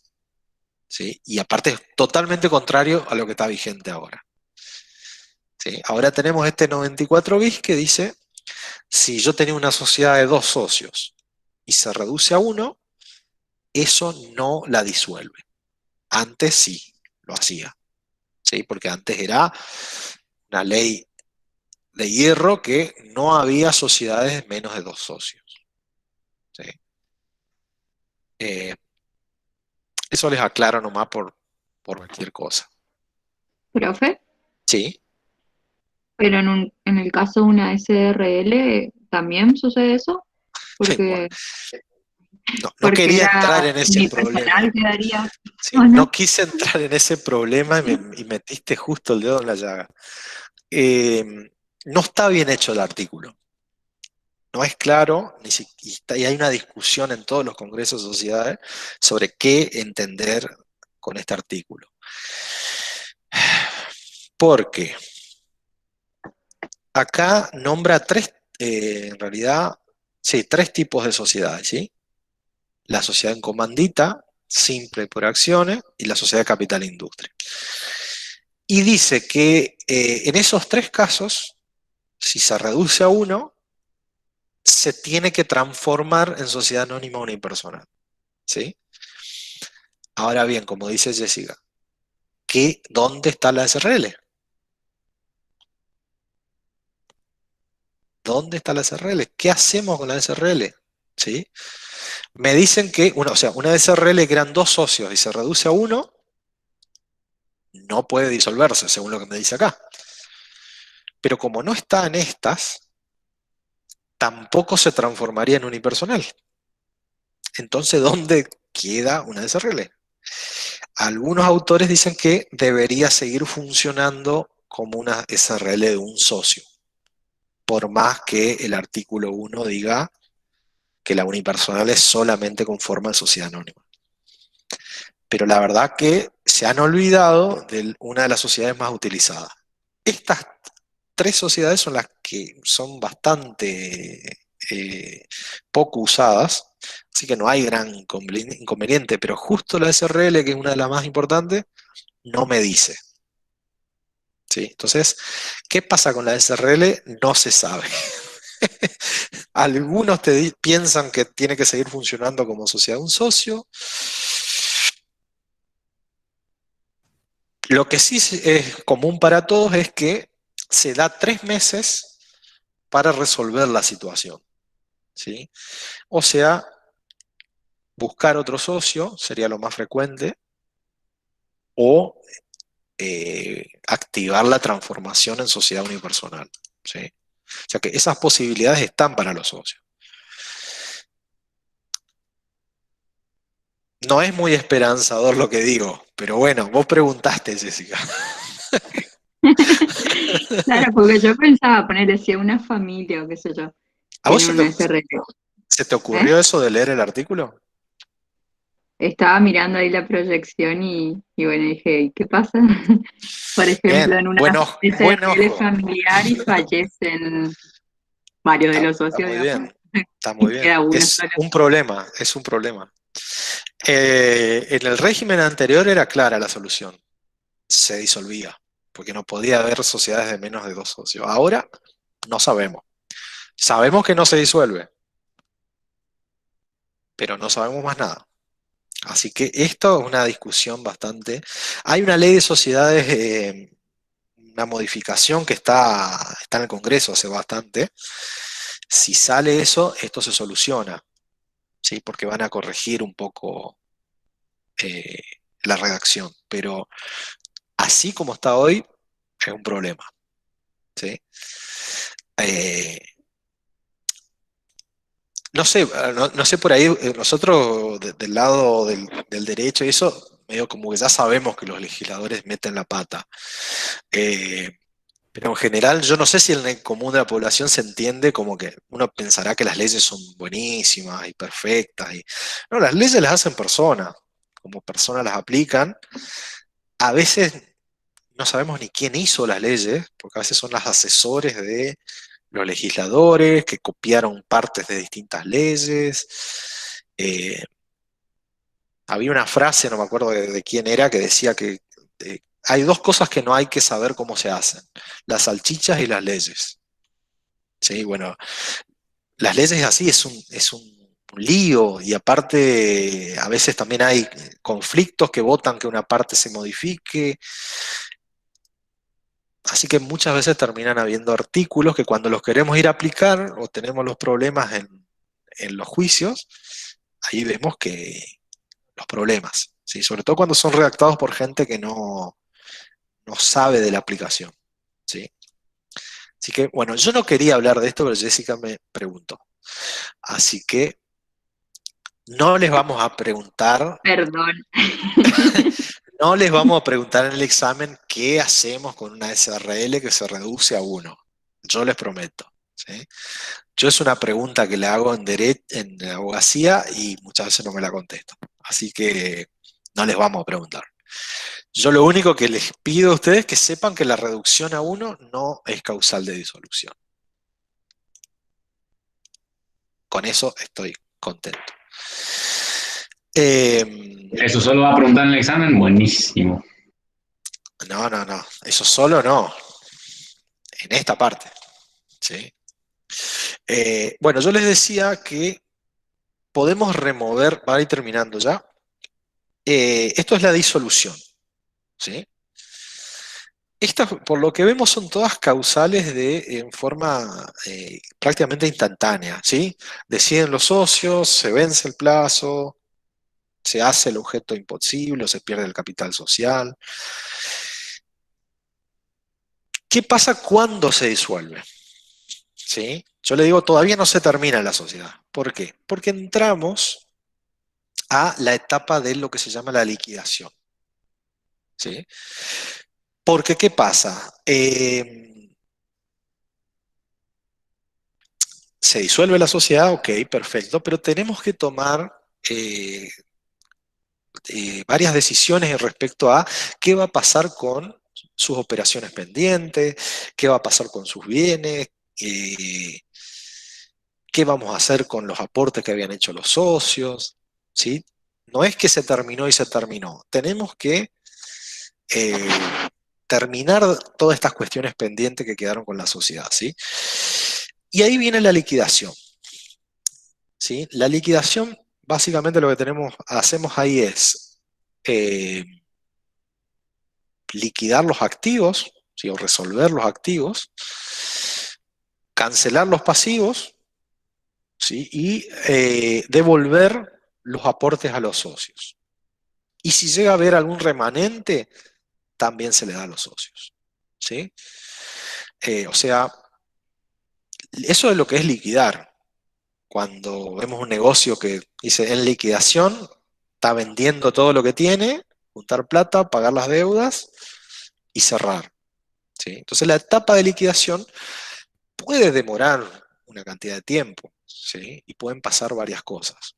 ¿sí? Y aparte es totalmente contrario a lo que está vigente ahora, ¿sí? Ahora tenemos este 94 bis que dice: si yo tenía una sociedad de 2 socios y se reduce a 1, eso no la disuelve. Antes sí lo hacía, ¿sí? Porque antes era una ley de hierro que no había sociedades de menos de 2 socios, ¿sí? Eso les aclaro nomás por cualquier cosa. Profe, ¿Sí? pero en el caso de una SRL también sucede eso, Bueno, porque, no porque quería entrar era en ese problema. unipersonal quedaría, ¿Sí? ¿o No no? quise entrar en ese problema y metiste justo el dedo en la llaga. No está bien hecho el artículo. No es claro, y hay una discusión en todos los congresos de sociedades sobre qué entender con este artículo. Porque acá nombra en realidad, sí, 3 tipos de sociedades, ¿sí? La sociedad en comandita, simple por acciones, y la sociedad de capital e industria. Y dice que en esos 3 casos, si se reduce a 1, se tiene que transformar en sociedad anónima unipersonal, ¿sí? Ahora bien, como dice Jessica, ¿dónde está la SRL? ¿Dónde está la SRL? ¿Qué hacemos con la SRL? ¿Sí? Me dicen que, una SRL que eran 2 socios y se reduce a 1, no puede disolverse, según lo que me dice acá. Pero como no está en estas, tampoco se transformaría en unipersonal. Entonces, ¿dónde queda una SRL? Algunos autores dicen que debería seguir funcionando como una SRL de un socio, por más que el artículo 1 diga que la unipersonal es solamente con forma de sociedad anónima. Pero la verdad que se han olvidado de una de las sociedades más utilizadas. Estas 3 sociedades son las que son bastante poco usadas, así que no hay gran inconveniente, pero justo la SRL, que es una de las más importantes, no me dice, ¿sí? Entonces, ¿qué pasa con la SRL? No se sabe. Algunos piensan que tiene que seguir funcionando como sociedad de un socio. Lo que sí es común para todos es que se da 3 meses para resolver la situación, ¿sí? O sea, buscar otro socio sería lo más frecuente, o activar la transformación en sociedad unipersonal, ¿sí? O sea que esas posibilidades están para los socios. No es muy esperanzador lo que digo, pero bueno, vos preguntaste, Jessica. Claro, porque yo pensaba ponerle si a una familia o qué sé yo, ¿A vos tiene un SRL. se te ¿Eh? ocurrió eso de leer el artículo? Estaba mirando ahí la proyección y bueno, dije, ¿y qué pasa? Por Bien, ejemplo, en una buen SRL ojo. familiar y fallecen varios de los Está socios, muy digamos, bien, está y muy bien. queda uno Es solo. un problema, es un problema. En el régimen anterior era clara la solución, se disolvía, porque no podía haber sociedades de menos de 2 socios. Ahora no sabemos. Sabemos que no se disuelve, pero no sabemos más nada. Así que esto es una discusión bastante... Hay una ley de sociedades, una modificación que está en el Congreso hace bastante. Si sale eso, esto se soluciona, ¿sí? Porque van a corregir un poco eh, la redacción. Pero así como está hoy, es un problema, ¿sí? Eh, no sé, no sé por ahí, nosotros del lado del derecho y eso, medio como que ya sabemos que los legisladores meten la pata. Eh, pero en general, yo no sé si en el común de la población se entiende como que uno pensará que las leyes son buenísimas y perfectas. No, las leyes las hacen personas, como personas las aplican. A veces no sabemos ni quién hizo las leyes, porque a veces son los asesores de los legisladores que copiaron partes de distintas leyes. Eh, Había una frase, no me acuerdo de quién era, que decía que hay dos cosas que no hay que saber cómo se hacen, las salchichas y las leyes. Sí, bueno, las leyes así un lío y aparte a veces también hay conflictos que votan que una parte se modifique. Así que muchas veces terminan habiendo artículos que cuando los queremos ir a aplicar o tenemos los problemas en los juicios, ahí vemos que los problemas, ¿sí? Sobre todo cuando son redactados por gente que no sabe de la aplicación, ¿sí? Así que, bueno, yo no quería hablar de esto, pero Jessica me preguntó. Así que no les vamos a preguntar, Perdón. no les vamos a preguntar en el examen qué hacemos con una SRL que se reduce a 1. Yo les prometo, ¿sí? Yo es una pregunta que le hago en abogacía y muchas veces no me la contesto. Así que no les vamos a preguntar. Yo lo único que les pido a ustedes es que sepan que la reducción a 1 no es causal de disolución. Con eso estoy contento. Eso solo va a preguntar en el examen, buenísimo. No, eso solo no. En esta parte, ¿sí? Bueno, yo les decía que podemos remover, va a ir terminando ya. Esto es la disolución, ¿sí? Estas, por lo que vemos, son todas causales en forma prácticamente instantánea, ¿sí? Deciden los socios, se vence el plazo, se hace el objeto imposible, o se pierde el capital social. ¿Qué pasa cuando se disuelve? ¿Sí? Yo le digo, todavía no se termina la sociedad. ¿Por qué? Porque entramos a la etapa de lo que se llama la liquidación, ¿sí? Porque, ¿qué pasa? Se disuelve la sociedad, ok, perfecto, pero tenemos que tomar varias decisiones respecto a qué va a pasar con sus operaciones pendientes, qué va a pasar con sus bienes, qué vamos a hacer con los aportes que habían hecho los socios, ¿sí? No es que se terminó y se terminó, tenemos que terminar todas estas cuestiones pendientes que quedaron con la sociedad, ¿sí? Y ahí viene la liquidación, ¿sí? La liquidación, básicamente lo que hacemos ahí es liquidar los activos, ¿sí? O resolver los activos, cancelar los pasivos, ¿sí? Y devolver los aportes a los socios. Y si llega a haber algún remanente, también se le da a los socios, ¿sí? O sea, eso es lo que es liquidar. Cuando vemos un negocio que dice en liquidación, está vendiendo todo lo que tiene, juntar plata, pagar las deudas y cerrar. ¿Sí? Entonces la etapa de liquidación puede demorar una cantidad de tiempo, ¿sí? Y pueden pasar varias cosas.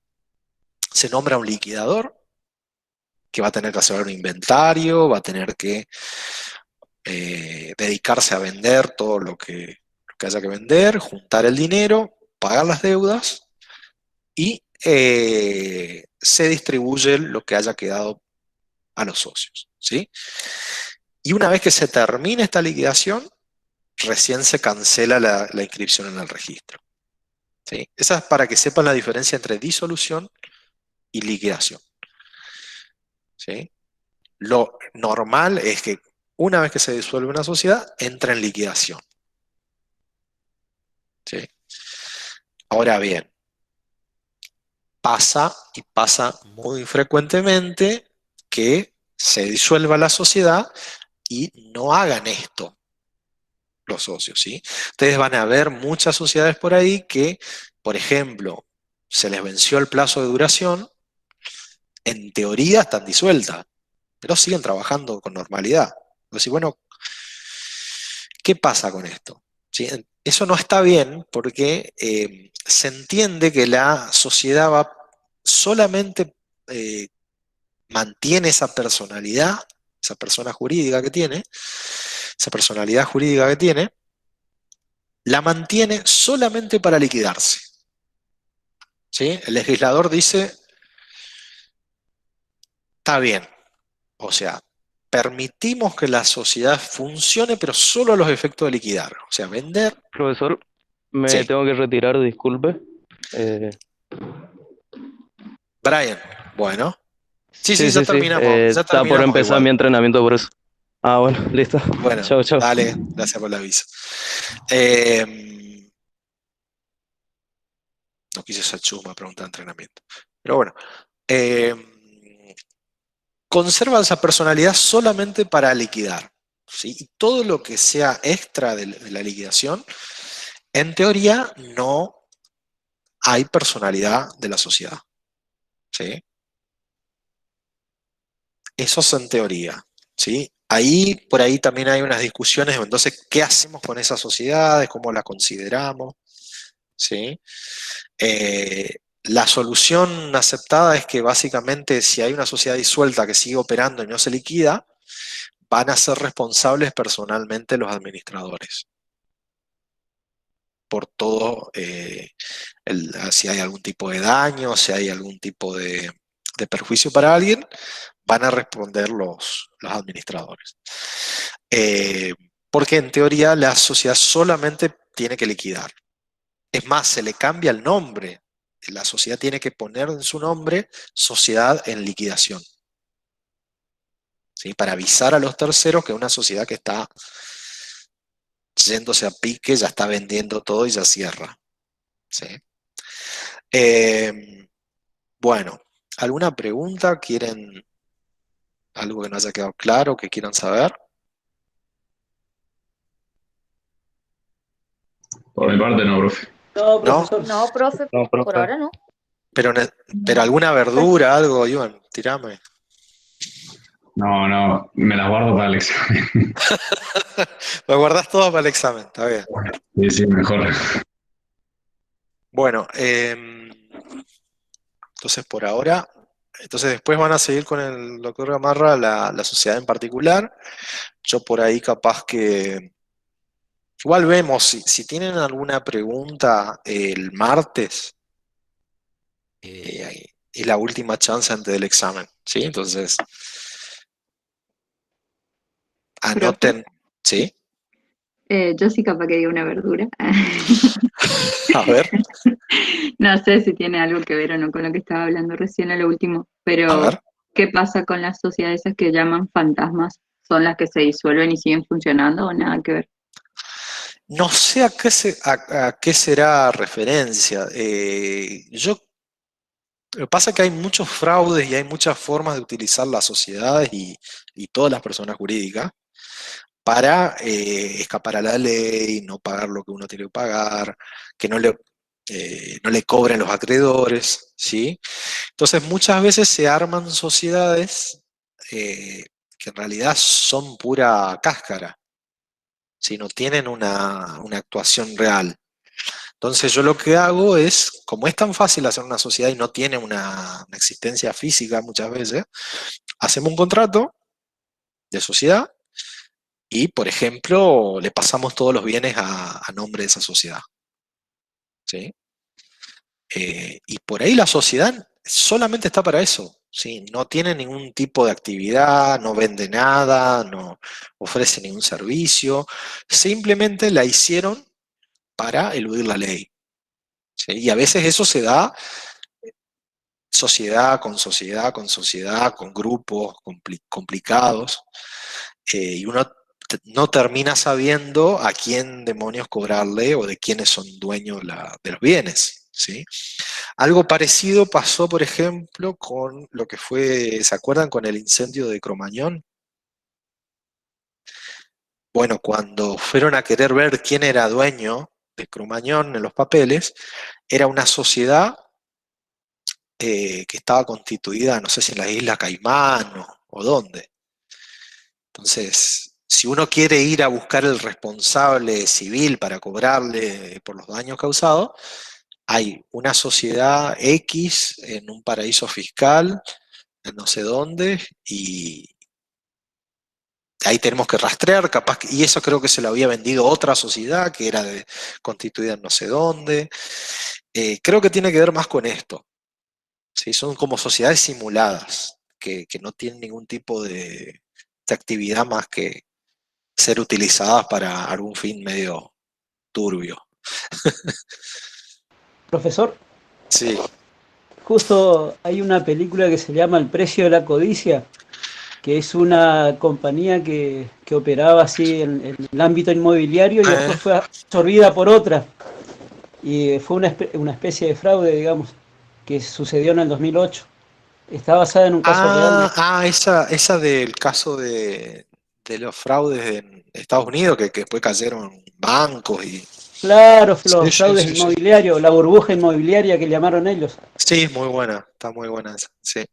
Se nombra un liquidador que va a tener que hacer un inventario, va a tener que dedicarse a vender todo lo que haya que vender, juntar el dinero, pagar las deudas y se distribuye lo que haya quedado a los socios, ¿sí? Y una vez que se termine esta liquidación, recién se cancela la inscripción en el registro, ¿sí? Esa es para que sepan la diferencia entre disolución y liquidación, ¿sí? Lo normal es que una vez que se disuelve una sociedad, entra en liquidación, ¿sí? Ahora bien, pasa y pasa muy frecuentemente que se disuelva la sociedad y no hagan esto los socios, ¿sí? Ustedes van a ver muchas sociedades por ahí que, por ejemplo, se les venció el plazo de duración, en teoría están disueltas, pero siguen trabajando con normalidad. Entonces, bueno, ¿qué pasa con esto? ¿Sí? Eso no está bien porque se entiende que la sociedad va solamente mantiene esa personalidad, esa persona jurídica que tiene, esa personalidad jurídica que tiene, la mantiene solamente para liquidarse. ¿Sí? El legislador dice, está bien, o sea, permitimos que la sociedad funcione, pero solo a los efectos de liquidar, o sea, vender. Profesor, me Sí, tengo que retirar, disculpe. Brian, bueno. Sí, Sí, ya sí, sí. terminamos Está por empezar igual. mi entrenamiento por eso. Ah, bueno, listo. Bueno, Chao, chao. dale, gracias por el aviso. No quise ser chusma, preguntar entrenamiento. Pero bueno, conserva esa personalidad solamente para liquidar, ¿sí? Y todo lo que sea extra de la liquidación, en teoría no hay personalidad de la sociedad, ¿sí? Eso es en teoría, ¿sí? Ahí, por ahí también hay unas discusiones, entonces, ¿qué hacemos con esas sociedades? ¿Cómo las consideramos? ¿Sí? La solución aceptada es que básicamente si hay una sociedad disuelta que sigue operando y no se liquida, van a ser responsables personalmente los administradores por todo, si hay algún tipo de daño, si hay algún tipo de perjuicio para alguien, van a responder los administradores. Porque en teoría la sociedad solamente tiene que liquidar. Es más, se le cambia el nombre. La sociedad tiene que poner en su nombre sociedad en liquidación, ¿sí? Para avisar a los terceros que una sociedad que está yéndose a pique ya está vendiendo todo y ya cierra, ¿sí? Bueno, ¿alguna pregunta? ¿Quieren algo que no haya quedado claro, que quieran saber? Por mi parte, no, profe. No, ¿No? profesor. No, profe, No, profe. por ahora no. Pero alguna verdura, algo, Iván, tirame. No, me las guardo para el examen. Lo guardás todo para el examen, está bien. Sí, sí, mejor. Bueno, entonces por ahora, entonces después van a seguir con el doctor Gamarra la sociedad en particular. Yo por ahí capaz que, igual vemos, si tienen alguna pregunta el martes, es la última chance antes del examen, ¿sí? Entonces, anoten, ¿sí? Yo sí capaz que diga una verdura. A ver, No sé si tiene algo que ver o no con lo que estaba hablando recién a lo último, a pero ver. ¿qué pasa con las sociedades esas que llaman fantasmas? ¿Son las que se disuelven y siguen funcionando o nada que ver? No sé a qué será referencia. Lo que pasa es que hay muchos fraudes y hay muchas formas de utilizar las sociedades y todas las personas jurídicas para escapar a la ley, no pagar lo que uno tiene que pagar, que no le no le cobren los acreedores, ¿sí? Entonces muchas veces se arman sociedades que en realidad son pura cáscara, ¿sí? No tienen una actuación real. Entonces yo lo que hago es, como es tan fácil hacer una sociedad y no tiene una existencia física muchas veces, hacemos un contrato de sociedad y, por ejemplo, le pasamos todos los bienes a nombre de esa sociedad, ¿sí? Y por ahí la sociedad solamente está para eso, ¿sí? No tiene ningún tipo de actividad, no vende nada, no ofrece ningún servicio, simplemente la hicieron para eludir la ley, ¿sí? Y a veces eso se da sociedad con sociedad con sociedad, con grupos complicados, y uno no termina sabiendo a quién demonios cobrarle o de quiénes son dueños de los bienes, ¿sí? Algo parecido pasó, por ejemplo, con lo que fue, ¿se acuerdan con el incendio de Cromañón? Bueno, cuando fueron a querer ver quién era dueño de Cromañón en los papeles, era una sociedad que estaba constituida, no sé si en la isla Caimán o dónde. Entonces, si uno quiere ir a buscar el responsable civil para cobrarle por los daños causados, hay una sociedad X en un paraíso fiscal, en no sé dónde, y ahí tenemos que rastrear, capaz, y eso creo que se lo había vendido otra sociedad que era constituida en no sé dónde. Creo que tiene que ver más con esto, ¿sí? Son como sociedades simuladas, que no tienen ningún tipo de actividad más que ser utilizadas para algún fin medio turbio. Profesor, Sí. justo hay una película que se llama El precio de la codicia, que es una compañía que operaba así en el ámbito inmobiliario y después fue absorbida por otra. Y fue una especie de fraude, digamos, que sucedió en el 2008. Está basada en un caso real. Esa del caso de los fraudes en Estados Unidos, que después cayeron bancos y... Claro, Sí, los sí, fraudes sí, sí. inmobiliarios, la burbuja inmobiliaria que llamaron ellos. Sí, muy buena, está muy buena esa, sí.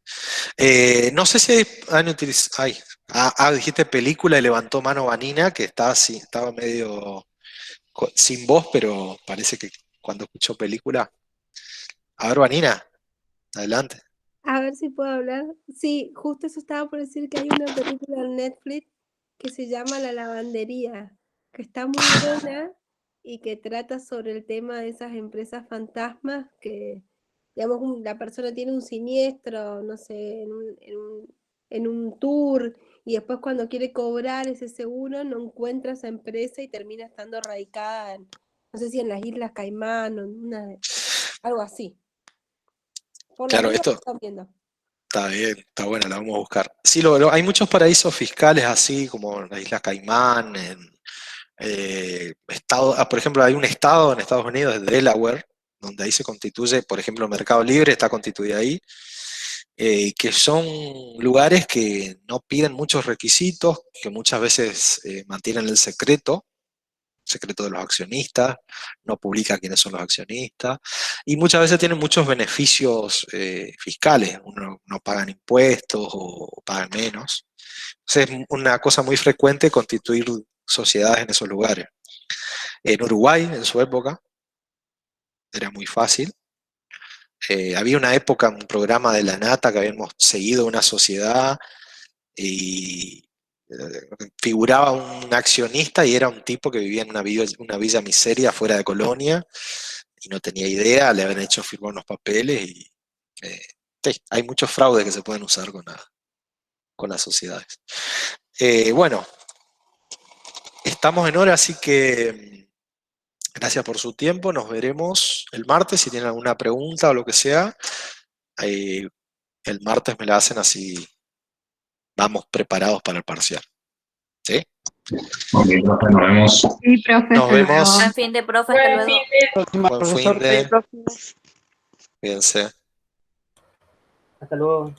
No sé si han utilizado... dijiste película y levantó mano Vanina, que estaba medio sin voz, pero parece que cuando escuchó película... A ver, Vanina, adelante. A ver si puedo hablar. Sí, justo eso estaba por decir que hay una película en Netflix que se llama La Lavandería, que está muy buena y que trata sobre el tema de esas empresas fantasmas que, digamos, la persona tiene un siniestro, no sé, en un tour y después cuando quiere cobrar ese seguro no encuentra esa empresa y termina estando radicada en, no sé si en las Islas Caimán o en algo así. Por las Claro, dudas esto... están viendo. Está bien, está buena, la vamos a buscar. Sí, hay muchos paraísos fiscales así, como en las Islas Caimán, por ejemplo, hay un estado en Estados Unidos, Delaware, donde ahí se constituye, por ejemplo, el Mercado Libre está constituido ahí, que son lugares que no piden muchos requisitos, que muchas veces mantienen el secreto de los accionistas, no publica quiénes son los accionistas, y muchas veces tienen muchos beneficios fiscales, no pagan impuestos o pagan menos. Entonces es una cosa muy frecuente constituir sociedades en esos lugares. En Uruguay, en su época, era muy fácil. Había una época, un programa de la Nata que habíamos seguido una sociedad y figuraba un accionista y era un tipo que vivía en una villa miseria fuera de Colonia y no tenía idea, le habían hecho firmar unos papeles y sí, hay muchos fraudes que se pueden usar con las sociedades. Bueno, estamos en hora, así que gracias por su tiempo, nos veremos el martes, si tienen alguna pregunta o lo que sea, el martes me la hacen así, vamos preparados para el parcial. ¿Sí? Ok, profe, nos vemos. Sí, profe, Nos hasta vemos. luego. Buen fin de profe, hasta Buen luego. fin de Próxima, Buen profesor. fin de... Cuídense. Hasta luego.